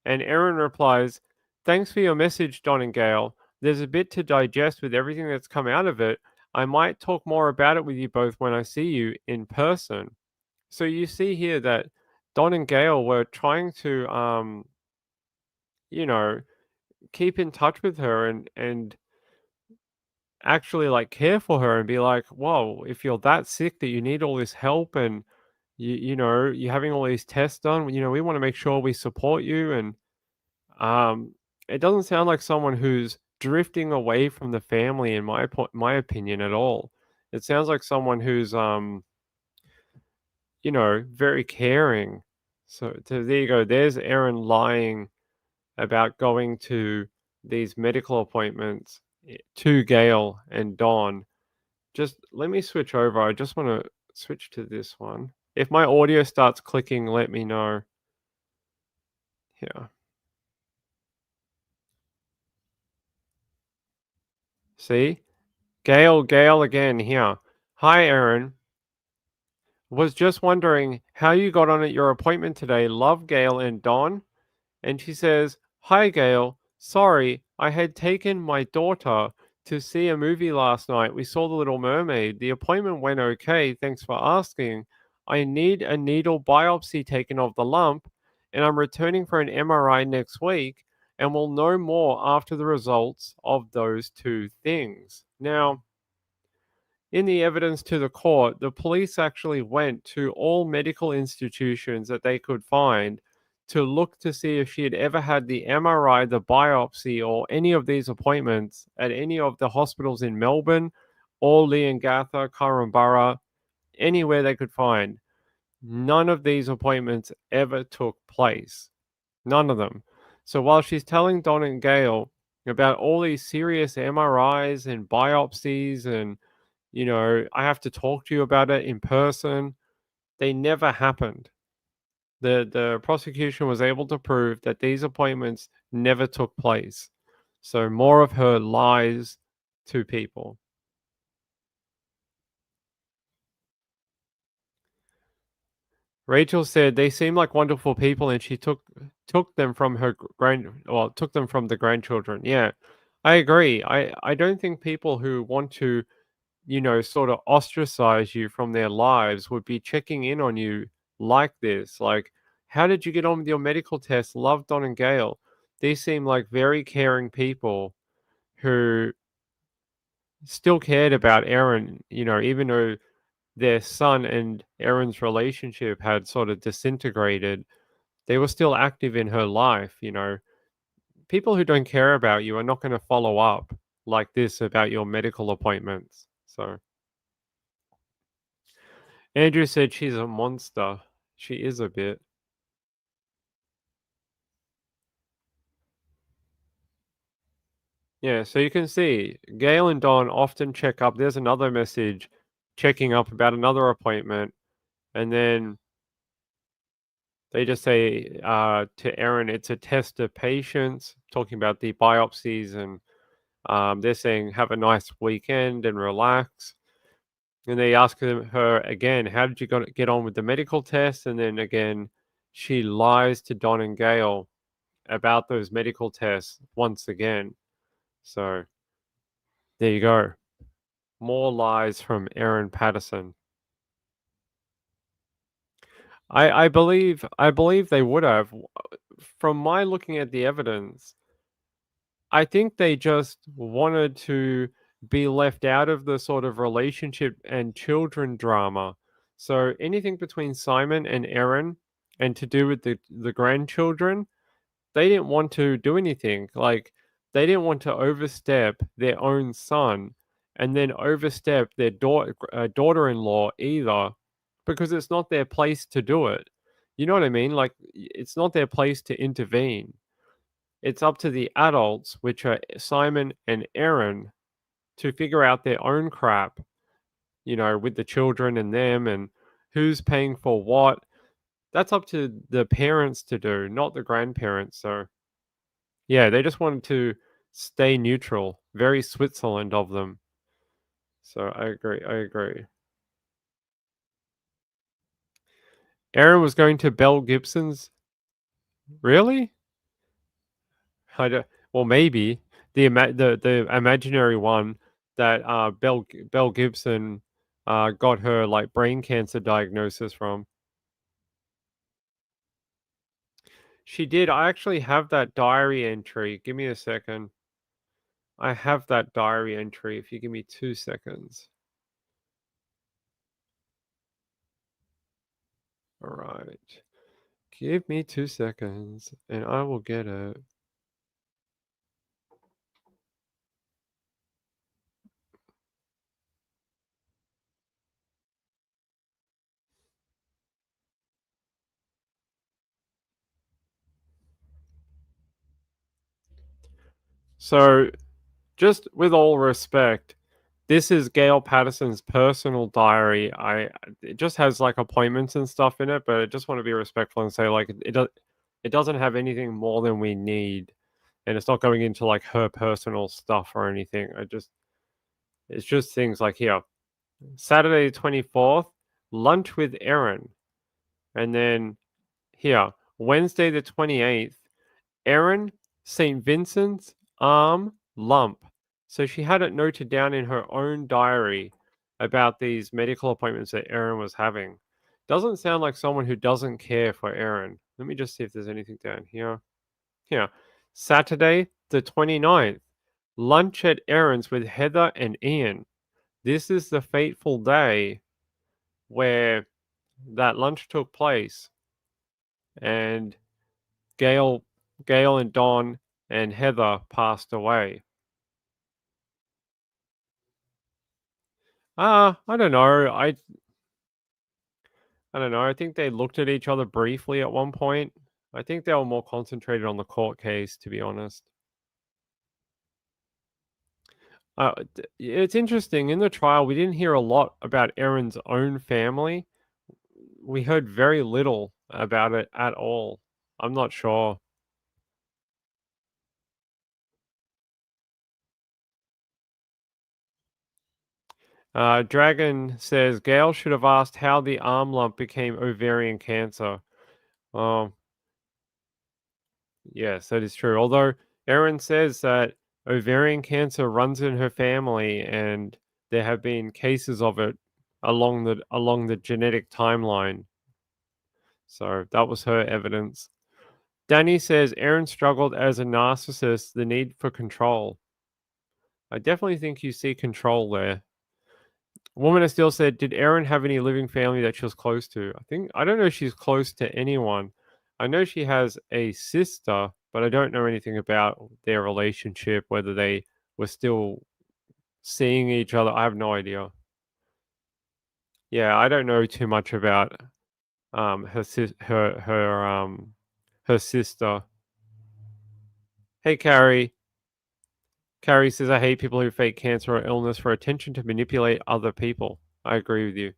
And Erin replies, "Thanks for your message, Don and Gail. There's a bit to digest with everything that's come out of it. I might talk more about it with you both when I see you in person." So you see here that Don and Gail were trying to, you know, keep in touch with her and actually like care for her and be like, "Whoa, if you're that sick that you need all this help and you're having all these tests done, we want to make sure we support you." And um it doesn't sound like someone who's drifting away from the family in my opinion at all. It sounds like someone who's very caring. So there you go. There's Erin lying about going to these medical appointments to Gail and Dawn. Just let me switch over. I just want to switch to this one. If my audio starts clicking, let me know. Yeah. See? Gail again here. "Hi, Erin. Was just wondering how you got on at your appointment today. Love, Gail and Don." And she says, "Hi, Gail. Sorry, I had taken my daughter to see a movie last night. We saw The Little Mermaid. The appointment went okay. Thanks for asking. I need a needle biopsy taken of the lump, and I'm returning for an MRI next week, and we'll know more after the results of those two things." Now, in the evidence to the court, the police actually went to all medical institutions that they could find to look to see if she had ever had the MRI, the biopsy, or any of these appointments at any of the hospitals in Melbourne or Leongatha, Korumburra, anywhere they could find. None of these appointments ever took place. None of them. So while she's telling Don and Gail about all these serious MRIs and biopsies and I have to talk to you about it in person. They never happened. The prosecution was able to prove that these appointments never took place. So more of her lies to people. Rachel said they seem like wonderful people, and she took them from her took them from the grandchildren. Yeah, I agree. I don't think people who want to sort of ostracize you from their lives would be checking in on you like this. Like, how did you get on with your medical test? Love, Don and Gail. These seem like very caring people who still cared about Erin, even though their son and Erin's relationship had sort of disintegrated, they were still active in her life. People who don't care about you are not going to follow up like this about your medical appointments. So, Andrew said she's a monster. She is a bit. Yeah, so you can see Gail and Don often check up. There's another message checking up about another appointment, and then they just say to Erin, it's a test of patience, talking about the biopsies, and they're saying, have a nice weekend and relax. And they ask her again, how did you get on with the medical test? And then again, she lies to Don and Gail about those medical tests once again. So there you go. More lies from Erin Patterson. I believe they would have. From my looking at the evidence, I think they just wanted to be left out of the sort of relationship and children drama. So anything between Simon and Erin and to do with the grandchildren, they didn't want to do anything. Like they didn't want to overstep their own son and then overstep their daughter-in-law either because it's not their place to do it. You know what I mean? Like it's not their place to intervene. It's up to the adults, which are Simon and Erin, to figure out their own crap, with the children and them and who's paying for what. That's up to the parents to do, not the grandparents. So, yeah, they just wanted to stay neutral. Very Switzerland of them. So, I agree. I agree. Erin was going to Belle Gibson's. Really? I don't, well, maybe the imaginary one that Belle Gibson got her like brain cancer diagnosis from. She did. I actually have that diary entry. Give me a second. I have that diary entry. If you give me 2 seconds. All right. Give me 2 seconds, and I will get it. So, just with all respect, this is Gail Patterson's personal diary. It just has like appointments and stuff in it, but I just want to be respectful and say like it doesn't have anything more than we need, and it's not going into like her personal stuff or anything. It's just things like here, Saturday 24th, lunch with Erin, and then here, Wednesday the 28th, Erin, St. Vincent's, arm, lump. So she had it noted down in her own diary about these medical appointments that Erin was having. Doesn't sound like someone who doesn't care for Erin. Let me just see if there's anything down here. Here. Saturday, the 29th. Lunch at Erin's with Heather and Ian. This is the fateful day where that lunch took place and Gail Gail and Don and Heather passed away. I don't know. I don't know. I think they looked at each other briefly at one point. I think they were more concentrated on the court case, to be honest. It's interesting. In the trial, we didn't hear a lot about Erin's own family. We heard very little about it at all. I'm not sure. Dragon says Gail should have asked how the arm lump became ovarian cancer. Um, Yes, that is true. Although Erin says that ovarian cancer runs in her family and there have been cases of it along the genetic timeline. So that was her evidence. Danny says Erin struggled as a narcissist, the need for control. I definitely think you see control there. Woman has still said, did Erin have any living family that she was close to? I don't know if she's close to anyone. I know she has a sister, but I don't know anything about their relationship, whether they were still seeing each other. I have no idea. Yeah, I don't know too much about her sister. Hey Carrie. Carrie says I hate people who fake cancer or illness for attention to manipulate other people. I agree with you.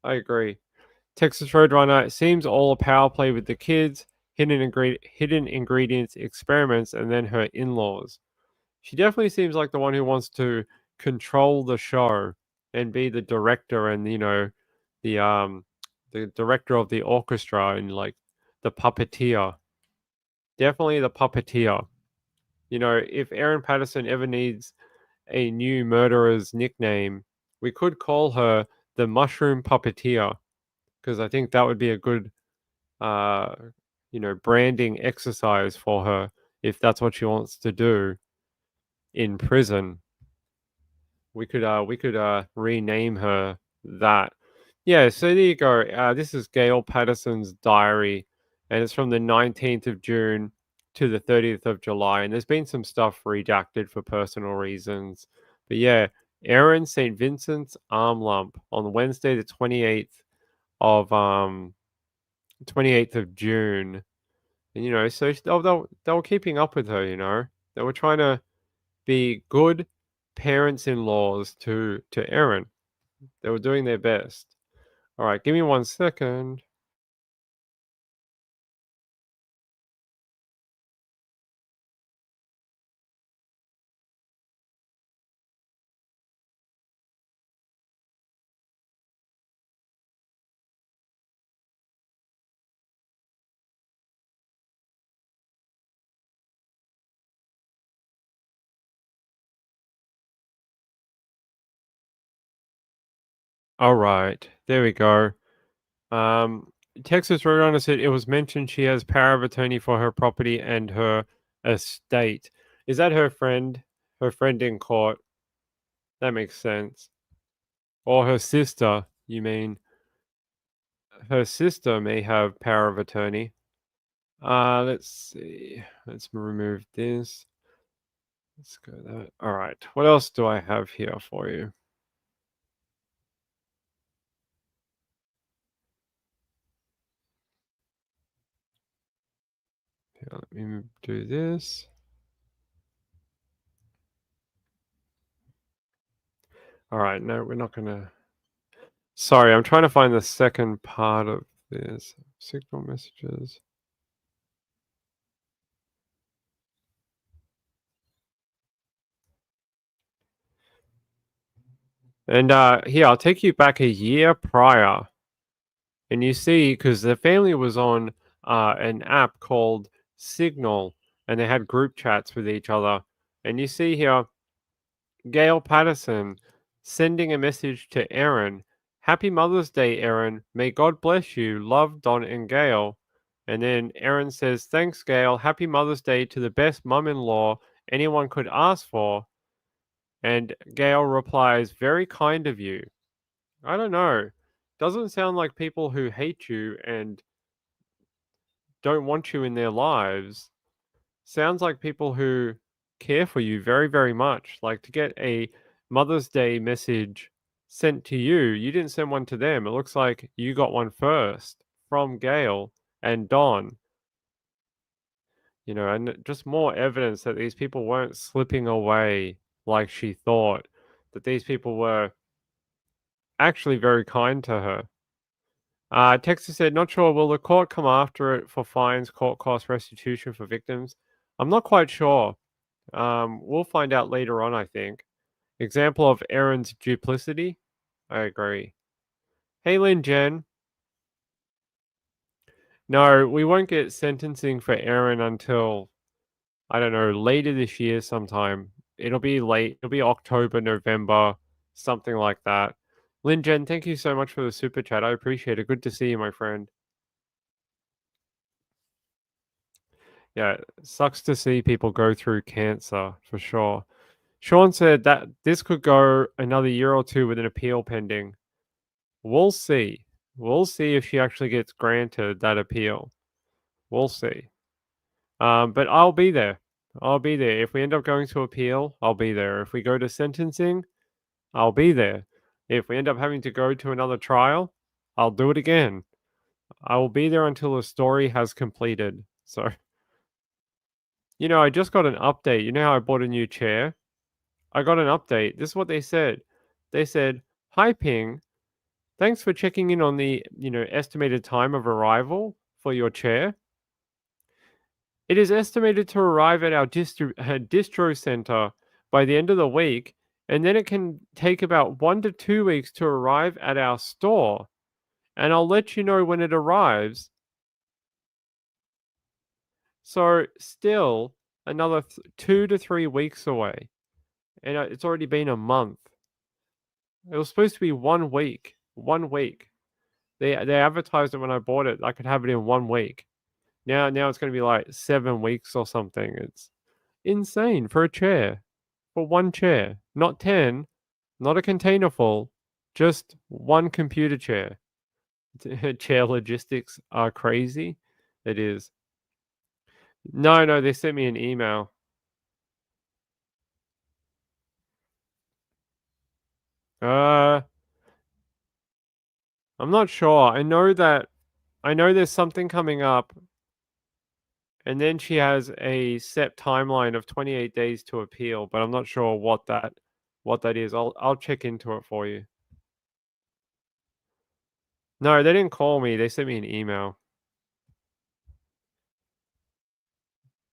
I agree. Texas Roadrunner seems all a power play with the kids, hidden ingredients experiments, and then her in-laws. She definitely seems like the one who wants to control the show and be the director and the the director of the orchestra and like the puppeteer. Definitely the puppeteer. If Erin Patterson ever needs a new murderer's nickname, we could call her the Mushroom Puppeteer because I think that would be a good uh, branding exercise for her if that's what she wants to do in prison. We could rename her that. Yeah, so there you go. This is Gail Patterson's diary, and it's from the 19th of June to the 30th of July. And there's been some stuff redacted for personal reasons. But yeah, Erin St. Vincent's arm lump on Wednesday, the of um 28th of June. And so they were keeping up with her. They were trying to be good parents-in-laws to Erin. They were doing their best. All right, give me 1 second. All right, there we go. Um, Texas Roadrunner said it was mentioned she has power of attorney for her property and her estate. Is that her friend? Her friend in court? That makes sense. Or her sister, you mean? Her sister may have power of attorney. Let's see. Let's remove this. Let's go that. All right. What else do I have here for you? Here, let me do this. All right. No, we're not gonna. Sorry, I'm trying to find the second part of this. Signal messages. And here, I'll take you back a year prior, and you see, because the family was on an app called Signal, and they had group chats with each other. And you see here, Gail Patterson sending a message to Erin. Happy Mother's Day, Erin. May God bless you. Love, Don and Gail. And then Erin says, thanks, Gail. Happy Mother's Day to the best mum in law anyone could ask for. And Gail replies, very kind of you. I don't know. Doesn't sound like people who hate you and don't want you in their lives. Sounds like people who care for you very, very much. Like to get a Mother's Day message sent to you, you didn't send one to them. It looks like you got one first from Gail and Don, and just more evidence that these people weren't slipping away like she thought, that these people were actually very kind to her. Texas said, not sure. Will the court come after it for fines, court cost restitution for victims? I'm not quite sure. We'll find out later on, I think. Example of Erin's duplicity? I agree. Hey, Lynn Jen. No, we won't get sentencing for Erin until, I don't know, later this year sometime. It'll be late. It'll be October, November, something like that. Lynn Jen, thank you so much for the super chat. I appreciate it. Good to see you, my friend. Yeah, sucks to see people go through cancer for sure. Sean said that this could go another year or two with an appeal pending. We'll see. We'll see if she actually gets granted that appeal. We'll see. But I'll be there. I'll be there. If we end up going to appeal, I'll be there. If we go to sentencing, I'll be there. If we end up having to go to another trial, I'll do it again. I will be there until the story has completed. So, I just got an update. You know how I bought a new chair? I got an update. This is what they said. They said, "Hi Ping, thanks for checking in on the, estimated time of arrival for your chair. It is estimated to arrive at our distro center by the end of the week, and then it can take about 1 to 2 weeks to arrive at our store. And I'll let you know when it arrives." So, still another 2 to 3 weeks away, and it's already been a month. It was supposed to be 1 week. 1 week. They advertised it when I bought it. I could have it in 1 week. Now it's going to be like 7 weeks or something. It's insane for a chair, for one chair, not 10, not a container full, just one computer chair. Chair logistics are crazy. It is. No, they sent me an email. Uh, I'm not sure. I know there's something coming up, and then she has a set timeline of 28 days to appeal, but I'm not sure what that is. I'll check into it for you. No, they didn't call me. They sent me an email.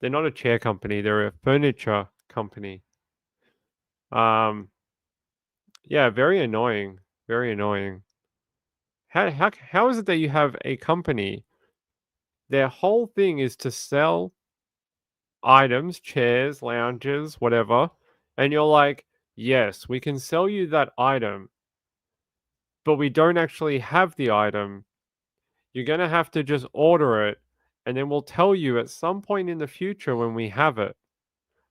They're not a chair company. They're a furniture company. Um, yeah, very annoying. Very annoying. How is it that you have a company? Their whole thing is to sell items, chairs, lounges, whatever, and you're like, yes, we can sell you that item, but we don't actually have the item. You're gonna have to just order it, and then we'll tell you at some point in the future when we have it.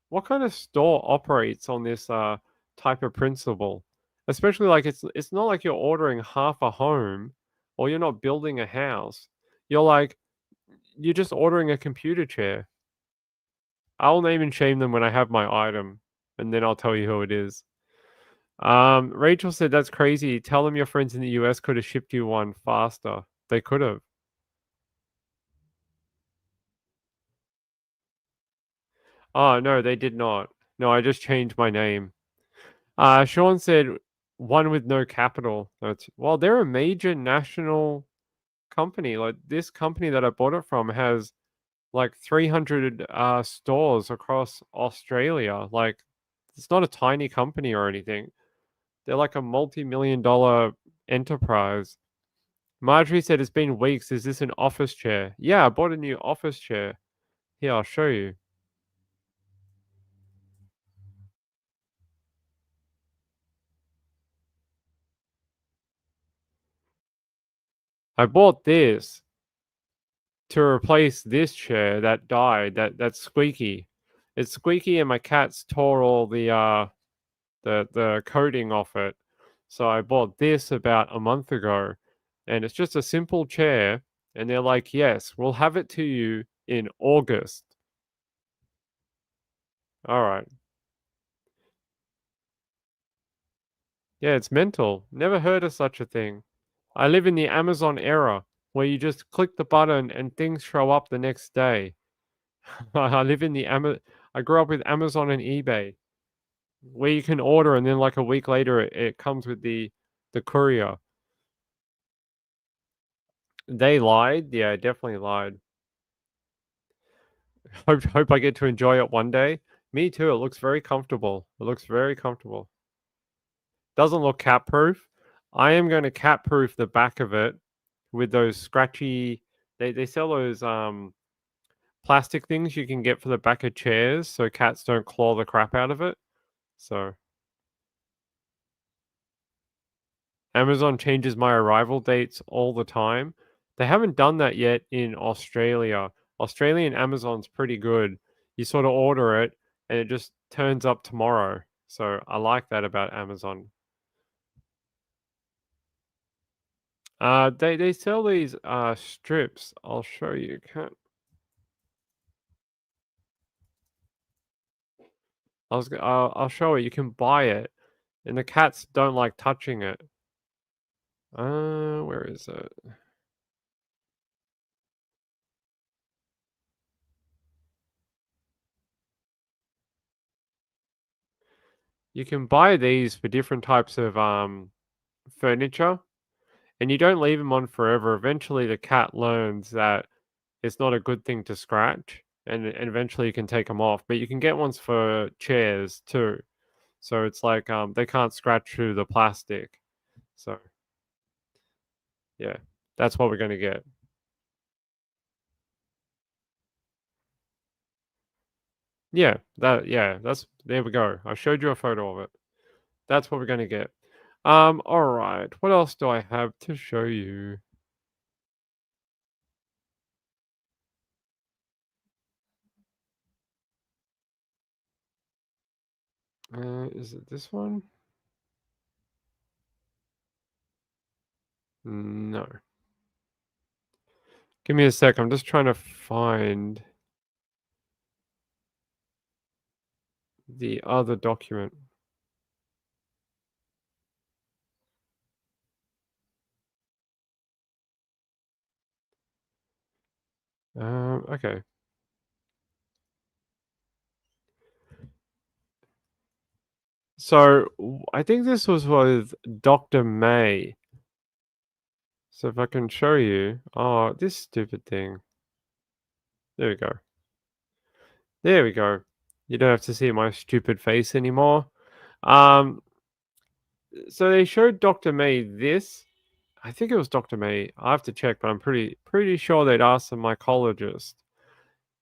What kind of store operates on this type of principle? Especially like it's not like you're ordering half a home or you're not building a house. You're just ordering a computer chair. I'll name and shame them when I have my item, and then I'll tell you who it is. Rachel said that's crazy. Tell them your friends in the US could have shipped you one faster. They could have. Oh no, they did not. No, I just changed my name. Sean said one with no capital. Well, they're a major national company. Like this company that I bought it from has like 300 stores across Australia. Like it's not a tiny company or anything. They're like a multi-million dollar enterprise. Marjorie said it's been weeks. Is this an office chair? Yeah, I bought a new office chair. Here, I'll show you. I bought this to replace this chair that died. That's squeaky. It's squeaky, and my cats tore all the coating off it. So I bought this about a month ago, and it's just a simple chair. And they're like, "Yes, we'll have it to you in August." All right. Yeah, it's mental. Never heard of such a thing. I live in the Amazon era where you just click the button and things show up the next day. I live in the I grew up with Amazon and eBay where you can order and then like a week later it comes with the courier. They lied. Yeah, definitely lied. Hope I get to enjoy it one day. Me too. It looks very comfortable. It looks very comfortable. Doesn't look cat proof. I am going to cat proof the back of it with those scratchy. They sell those plastic things you can get for the back of chairs so cats don't claw the crap out of it. So Amazon changes my arrival dates all the time. They haven't done that yet in Australia. Australian Amazon's pretty good. You sort of order it and it just turns up tomorrow. So I like that about Amazon. They sell these strips. I'll show you. I'll show it. You can buy it, and the cats don't like touching it. Where is it? You can buy these for different types of furniture, and you don't leave them on forever. Eventually, the cat learns that it's not a good thing to scratch, and eventually you can take them off. But you can get ones for chairs too. So it's like they can't scratch through the plastic. So yeah, that's what we're gonna get. Yeah, that's there we go. I showed you a photo of it. That's what we're gonna get. All right. What else do I have to show you? Is it this one? No. Give me a sec. I'm just trying to find the other document. Okay. So I think this was with Dr. May. So if I can show you, oh, this stupid thing. There we go. There we go. You don't have to see my stupid face anymore. Um, so they showed Dr. May this. I think it was Dr. May. I have to check, but I'm pretty sure they'd asked a mycologist.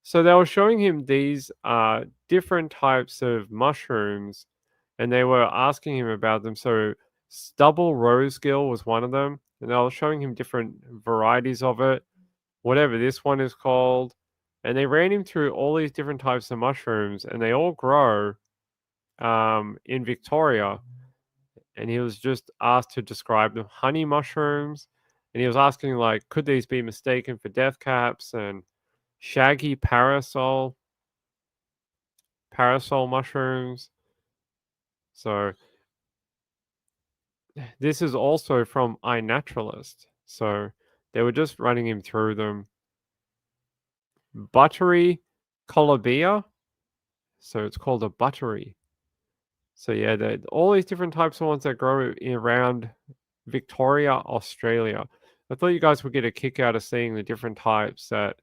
So they were showing him these different types of mushrooms, and they were asking him about them. So stubble rosegill was one of them, and they were showing him different varieties of it, whatever this one is called. And they ran him through all these different types of mushrooms, and they all grow in Victoria. And he was just asked to describe them, honey mushrooms, and he was asking like, could these be mistaken for death caps and shaggy parasol mushrooms. So this is also from iNaturalist. So they were just running him through them. Buttery colobia. So it's called a buttery. So yeah, all these different types of ones that grow around Victoria, Australia. I thought you guys would get a kick out of seeing the different types that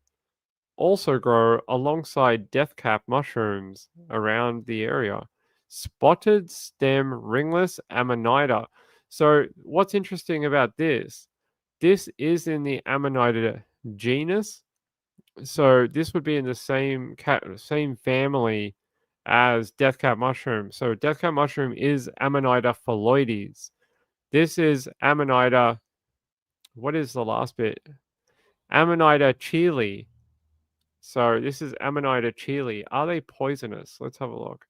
also grow alongside deathcap mushrooms around the area. Spotted stem ringless Amanita. So, what's interesting about this? This is in the Amanita genus. So, this would be in the same family as deathcap mushroom. So, deathcap mushroom is Amanita phalloides. This is Amanita. What is the last bit? Amanita chile. So this is Amanita chile. Are they poisonous? Let's have a look.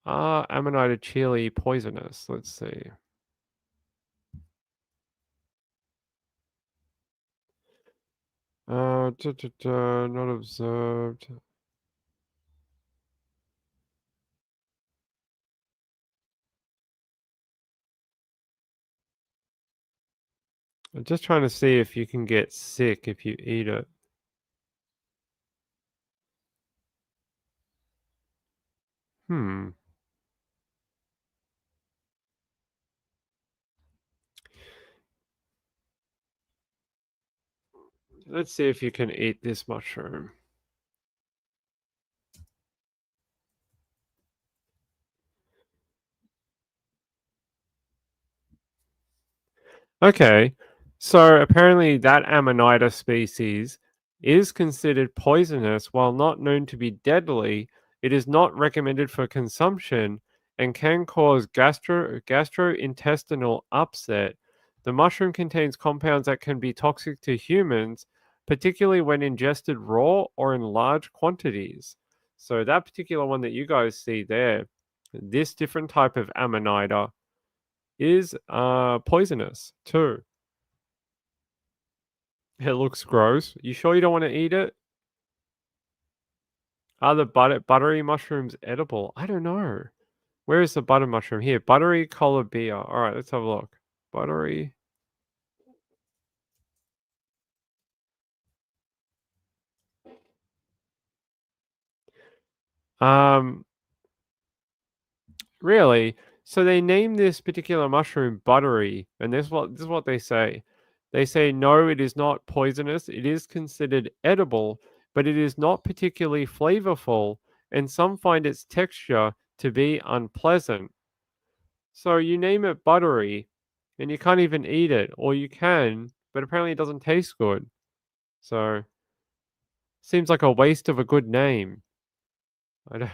Are Amanita chile poisonous? Let's see. Not observed. I'm just trying to see if you can get sick if you eat it. Hmm. Let's see if you can eat this mushroom. Okay, so apparently that Amanita species is considered poisonous while not known to be deadly. It is not recommended for consumption and can cause gastrointestinal upset. The mushroom contains compounds that can be toxic to humans, particularly when ingested raw or in large quantities. So that particular one that you guys see there, this different type of Amanita is poisonous too. It looks gross. You sure you don't want to eat it? Are the buttery mushrooms edible? I don't know. Where is the butter mushroom? Here, buttery colobia. All right, let's have a look. Buttery. Um, Really? So they name this particular mushroom buttery, and this is what they say. They say no, it is not poisonous. It is considered edible, but it is not particularly flavorful, and some find its texture to be unpleasant. So you name it buttery, and you can't even eat it, or you can, but apparently it doesn't taste good. So seems like a waste of a good name. I don't,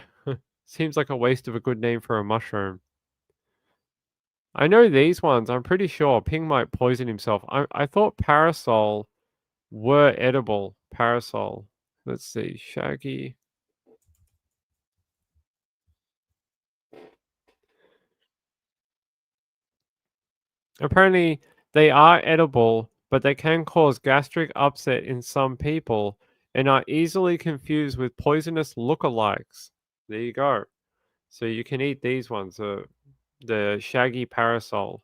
seems like a waste of a good name for a mushroom. I know these ones. I'm pretty sure Ping might poison himself. I thought parasol were edible. Parasol. Let's see. Shaggy. Apparently, they are edible, but they can cause gastric upset in some people and are easily confused with poisonous lookalikes. There you go. So you can eat these ones. The shaggy parasol.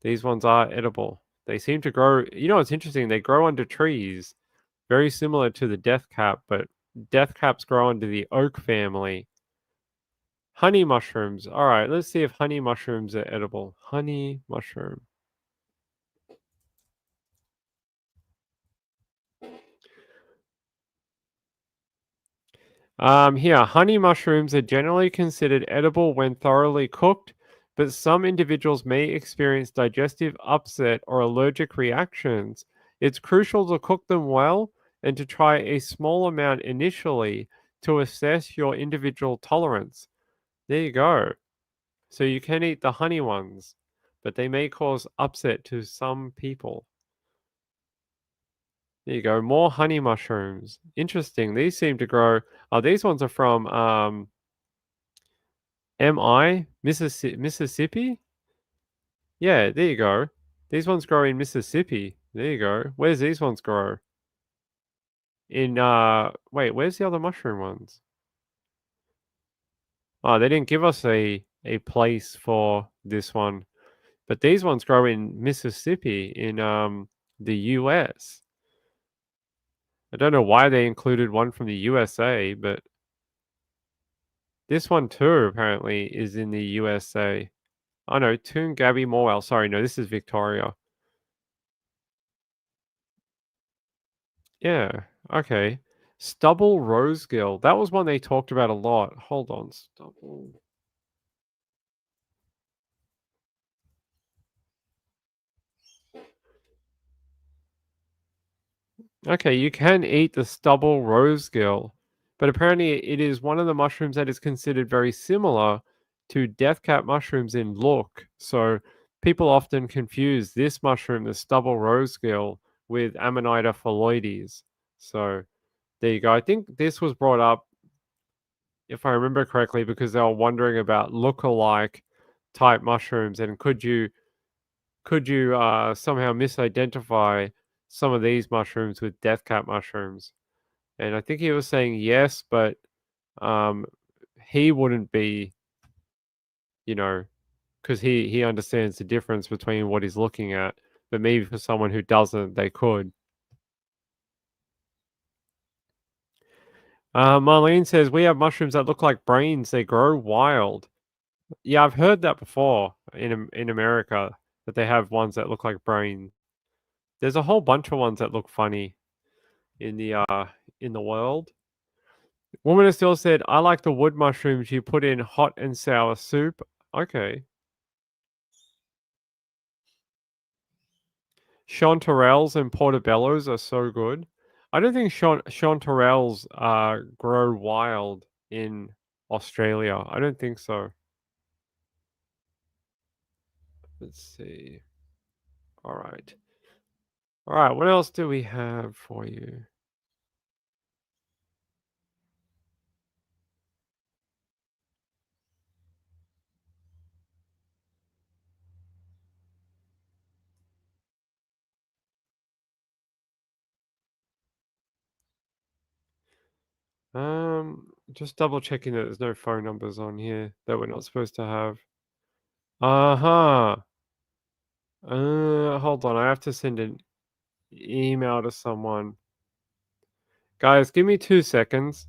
These ones are edible. They seem to grow. You know, it's interesting. They grow under trees. Very similar to the death cap, but death caps grow under the oak family. Honey mushrooms. All right, let's see if honey mushrooms are edible. Honey mushroom. Here, honey mushrooms are generally considered edible when thoroughly cooked, but some individuals may experience digestive upset or allergic reactions. It's crucial to cook them well and to try a small amount initially to assess your individual tolerance. There you go. So you can eat the honey ones, but they may cause upset to some people. There you go. More honey mushrooms. Interesting. These seem to grow. Oh, these ones are from MI, Mississippi? Yeah, there you go. These ones grow in Mississippi. There you go. Where's these ones grow? In wait, where's the other mushroom ones? Oh, they didn't give us a place for this one. But these ones grow in Mississippi in the US. I don't know why they included one from the USA, but this one too apparently is in the USA. Oh no, Toon Gabby Morwell. Sorry, no, this is Victoria. Yeah, okay. Stubble Rosegill. That was one they talked about a lot. Hold on, stubble. Okay, you can eat the stubble rosegill, but apparently it is one of the mushrooms that is considered very similar to deathcap mushrooms in look. So people often confuse this mushroom, the stubble rosegill, with Amanita phalloides. So there you go. I think this was brought up, if I remember correctly, because they were wondering about look-alike type mushrooms and could you somehow misidentify some of these mushrooms with deathcap mushrooms? And I think he was saying yes, but um, he wouldn't be, you know, because he understands the difference between what he's looking at. But maybe for someone who doesn't, they could. Marlene says we have mushrooms that look like brains. They grow wild. Yeah, I've heard that before in America that they have ones that look like brains. There's a whole bunch of ones that look funny in the world. Woman is still said, I like the wood mushrooms you put in hot and sour soup. Okay. Chanterelles and portobellos are so good. I don't think chanterelles grow wild in Australia. I don't think so. Let's see. All right. All right, what else do we have for you? Just double checking that there's no phone numbers on here that we're not supposed to have. Uh-huh. Hold on. I have to send an email to someone. Guys, give me 2 seconds.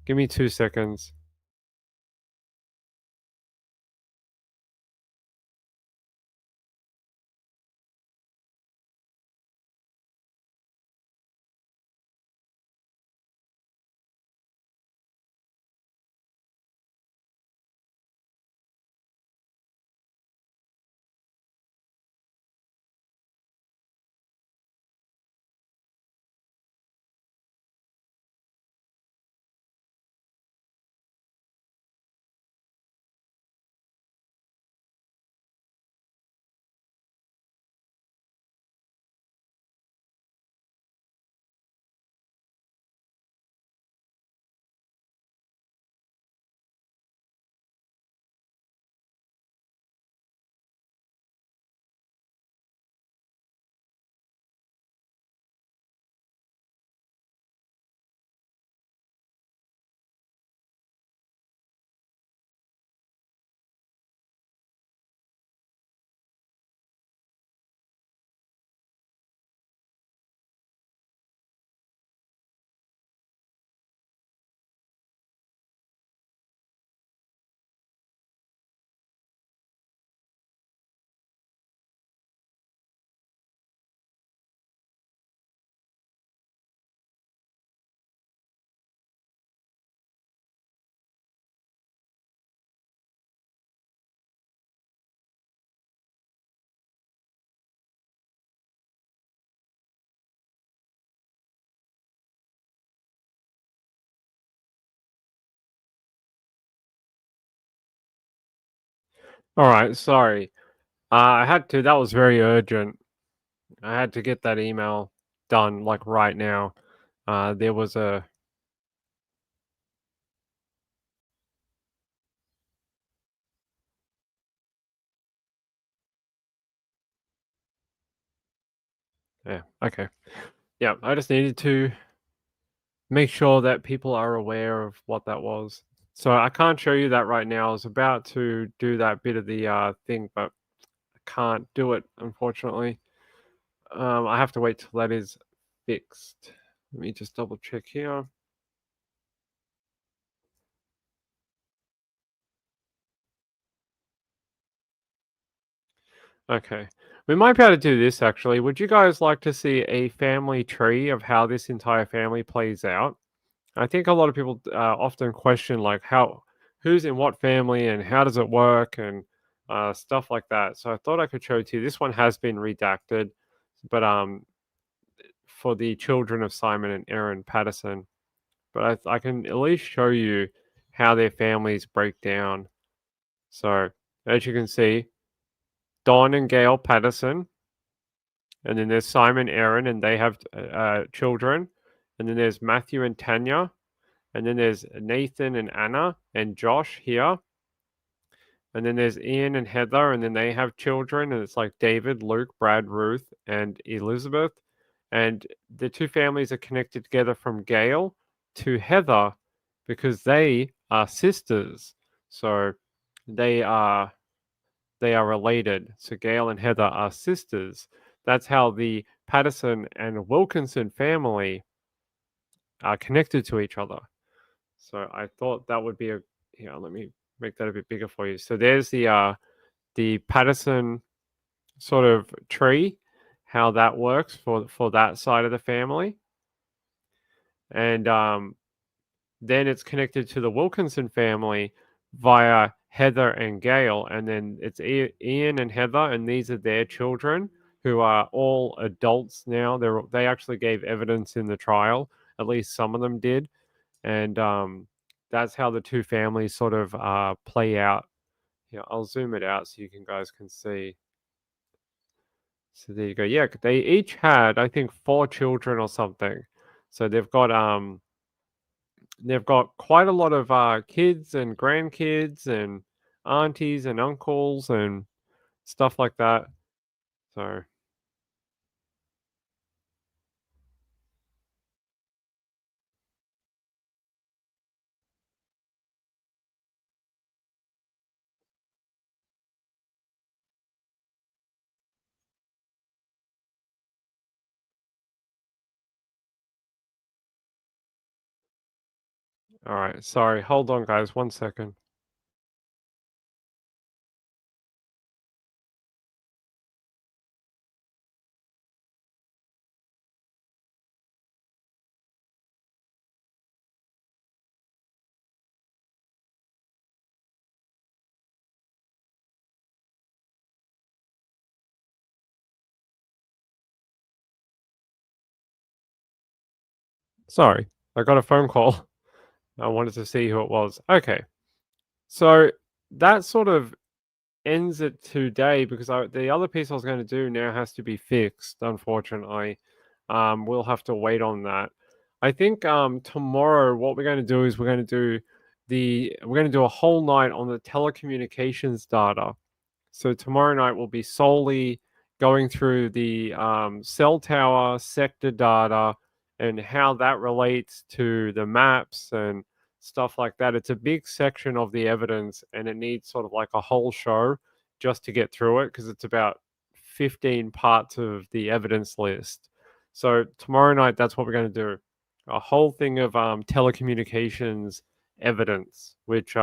Give me 2 seconds. All right, sorry. I had to. That was very urgent. I had to get that email done like right now. There was a yeah, okay. Yeah, I just needed to make sure that people are aware of what that was. So I can't show you that right now. I was about to do that bit of the thing, but I can't do it unfortunately. I have to wait till that is fixed. Let me just double check here. Okay. We might be able to do this actually. Would you guys like to see a family tree of how this entire family plays out? I think a lot of people often question like who's in what family and how does it work and stuff like that. So I thought I could show it to you. This one has been redacted, but for the children of Simon and Erin Patterson. But I can at least show you how their families break down. So as you can see, Don and Gail Patterson, and then there's Simon, Erin, and they have children, and then there's Matthew and Tanya, and then there's Nathan and Anna and Josh here. And then there's Ian and Heather, and then they have children, and it's like David, Luke, Brad, Ruth, and Elizabeth. And the two families are connected together from Gail to Heather because they are sisters. So they are they are related. So Gail and Heather are sisters. That's how the Patterson and Wilkinson family are connected to each other. So I thought that would be a here, let me make that a bit bigger for you. So there's the Patterson sort of tree, how that works for that side of the family. And then it's connected to the Wilkinson family via Heather and Gail, and then it's Ian and Heather, and these are their children who are all adults now. They actually gave evidence in the trial, at least some of them did, and that's how the two families sort of play out. Yeah, I'll zoom it out so you guys can see. So there you go. Yeah, they each had, I think, 4 children or something. So they've got quite a lot of, kids and grandkids and aunties and uncles and stuff like that. So, alright, sorry, hold on, guys, 1 second. Sorry, I got a phone call. I wanted to see who it was. Okay, so that sort of ends it today because the other piece I was going to do now has to be fixed. Unfortunately, we'll have to wait on that. I think tomorrow what we're going to do is we're going to do a whole night on the telecommunications data. So tomorrow night will be solely going through the cell tower sector data and how that relates to the maps and stuff like that. It's a big section of the evidence and it needs sort of like a whole show just to get through it because it's about 15 parts of the evidence list. So tomorrow night, that's what we're going to do. A whole thing of telecommunications evidence, which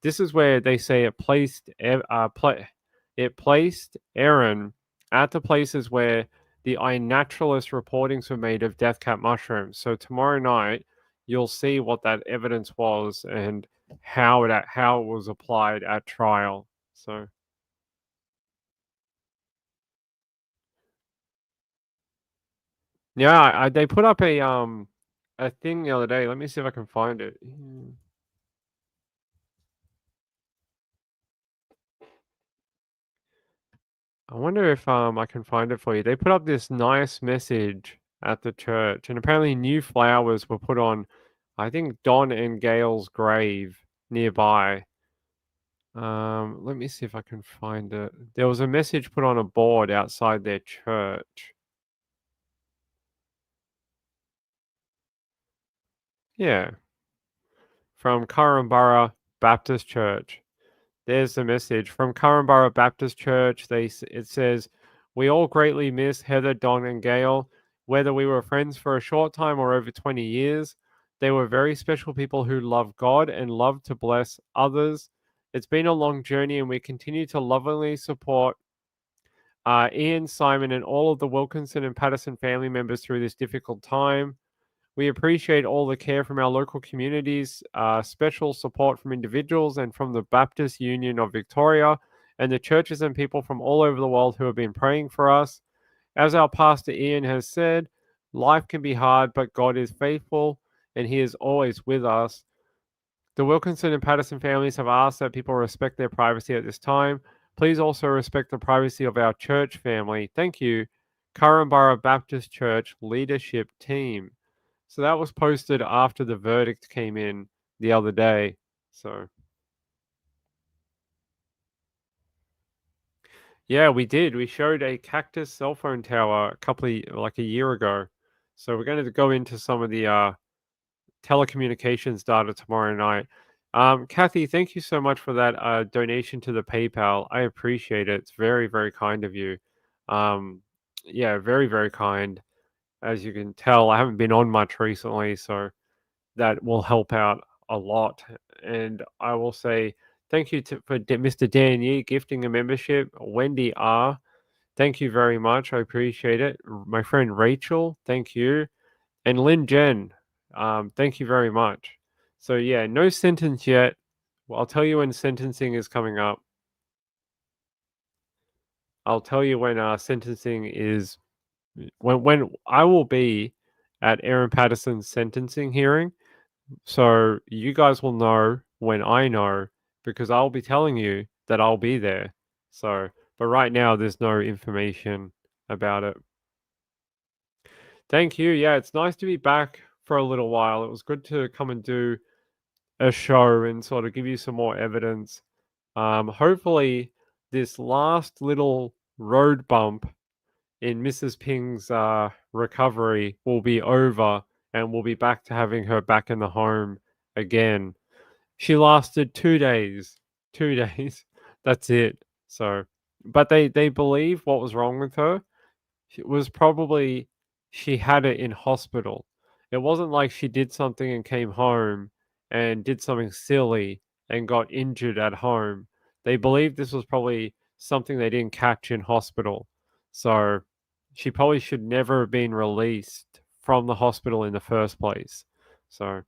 this is where they say it placed Erin at the places where the iNaturalist reportings were made of death cap mushrooms. So tomorrow night, you'll see what that evidence was and how it was applied at trial. So yeah, they put up a thing the other day. Let me see if I can find it. I wonder if I can find it for you. They put up this nice message at the church, and apparently new flowers were put on, I think Don and Gail's grave nearby. Let me see if I can find it. There was a message put on a board outside their church. Yeah, from Currumborough Baptist Church. There's the message from Currumborough Baptist Church. It says, "We all greatly miss Heather, Don, and Gail. Whether we were friends for a short time or over 20 years, they were very special people who loved God and loved to bless others. It's been a long journey, and we continue to lovingly support Ian, Simon, and all of the Wilkinson and Patterson family members through this difficult time. We appreciate all the care from our local communities, special support from individuals and from the Baptist Union of Victoria, and the churches and people from all over the world who have been praying for us. As our pastor Ian has said, life can be hard, but God is faithful and he is always with us. The Wilkinson and Patterson families have asked that people respect their privacy at this time. Please also respect the privacy of our church family. Thank you, Currumborough Baptist Church Leadership Team." So that was posted after the verdict came in the other day. So yeah, we did. We showed a cactus cell phone tower like a year ago. So we're going to go into some of the telecommunications data tomorrow night. Kathy, thank you so much for that donation to the PayPal. I appreciate it. It's very, very kind of you. Um, yeah, very, very kind. As you can tell, I haven't been on much recently, so that will help out a lot. And I will say thank you Mr. Dan Yee gifting a membership. Wendy R, thank you very much. I appreciate it. My friend Rachel, thank you. And Lynn Jen, thank you very much. So yeah, no sentence yet. Well, I'll tell you when sentencing is coming up. I'll tell you when sentencing is when I will be at Erin Patterson's sentencing hearing. So you guys will know when I know because I'll be telling you that I'll be there. So, but right now there's no information. about it. Thank you. Yeah, it's nice to be back for a little while. It was good to come and do a show and sort of give you some more evidence. Hopefully, this last little road bump in Mrs. Ping's recovery will be over and we'll be back to having her back in the home again. She lasted 2 days. 2 days. That's it. So, but they believe what was wrong with her. It was probably she had it in hospital. It wasn't like she did something and came home and did something silly and got injured at home. They believe this was probably something they didn't catch in hospital. So she probably should never have been released from the hospital in the first place. So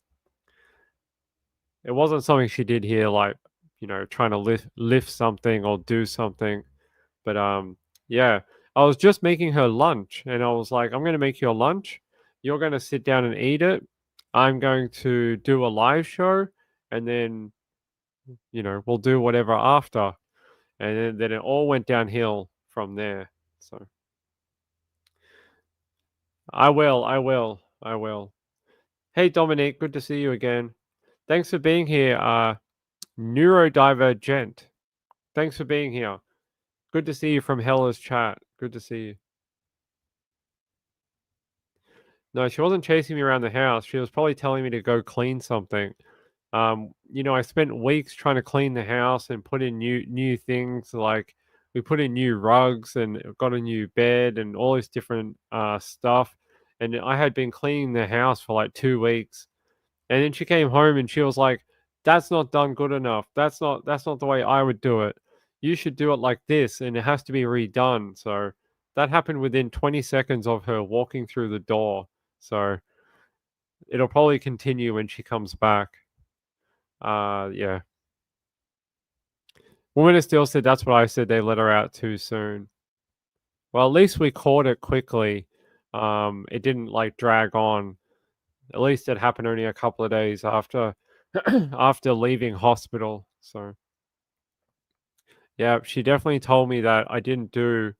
it wasn't something she did here, like, trying to lift something or do something. But yeah, I was just making her lunch, and I was like, "I'm going to make your lunch. You're going to sit down and eat it. I'm going to do a live show, and then we'll do whatever after." And then it all went downhill from there. So I will. Hey Dominic, good to see you again. Thanks for being here, neurodivergent. Thanks for being here. Good to see you from Hella's chat. Good to see you. No, she wasn't chasing me around the house. She was probably telling me to go clean something. I spent weeks trying to clean the house and put in new things. Like we put in new rugs and got a new bed and all this different stuff. And I had been cleaning the house for like 2 weeks. And then she came home and she was like, "That's not done good enough. That's not the way I would do it. You should do it like this, and it has to be redone." So that happened within 20 seconds of her walking through the door. So it'll probably continue when she comes back. Yeah. Woman of Steel said that's what I said. They let her out too soon. Well, at least we caught it quickly. It didn't like drag on. At least it happened only a couple of days after after leaving hospital. So yeah, she definitely told me that I didn't do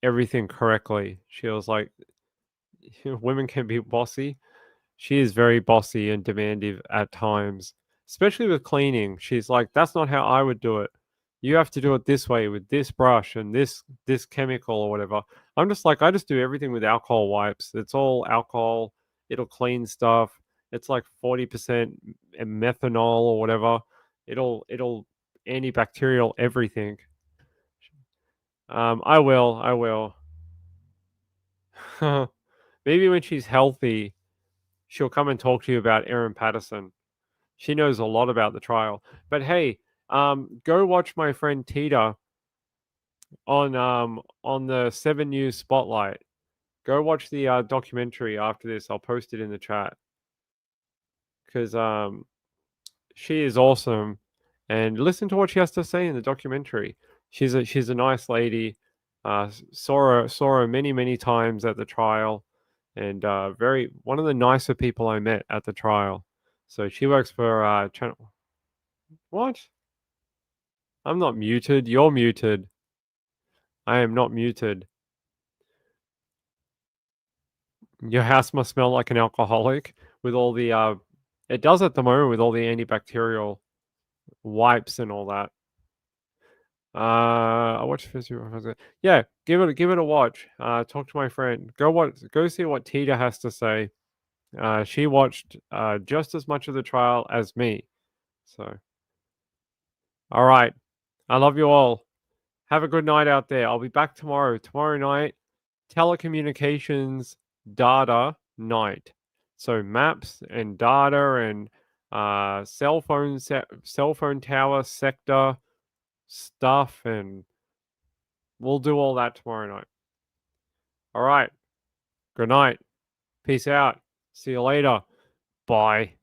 everything correctly. She was like, women can be bossy. She is very bossy and demanding at times, especially with cleaning. She's like, "That's not how I would do it. You have to do it this way with this brush and this chemical or whatever." I'm just like, I just do everything with alcohol wipes. It's all alcohol. It'll clean stuff. It's like 40% methanol or whatever. It'll antibacterial everything. I will. Maybe when she's healthy, she'll come and talk to you about Erin Patterson. She knows a lot about the trial. But hey, go watch my friend Tita on the 7 News Spotlight. Go watch the documentary after this. I'll post it in the chat because she is awesome, and listen to what she has to say in the documentary. She's a nice lady. Saw her many times at the trial, and very one of the nicer people I met at the trial. So she works for channel. What? I'm not muted. You're muted. I am not muted. Your house must smell like an alcoholic with all the it does at the moment with all the antibacterial wipes and all that. I watched Physical. Yeah, give it a watch. Talk to my friend. Go see what Tita has to say. She watched just as much of the trial as me. So, all right. I love you all. Have a good night out there. I'll be back tomorrow. Tomorrow night, telecommunications data night. So maps and data and cell phone tower sector stuff, and we'll do all that tomorrow night. All right. Good night. Peace out. See you later. Bye.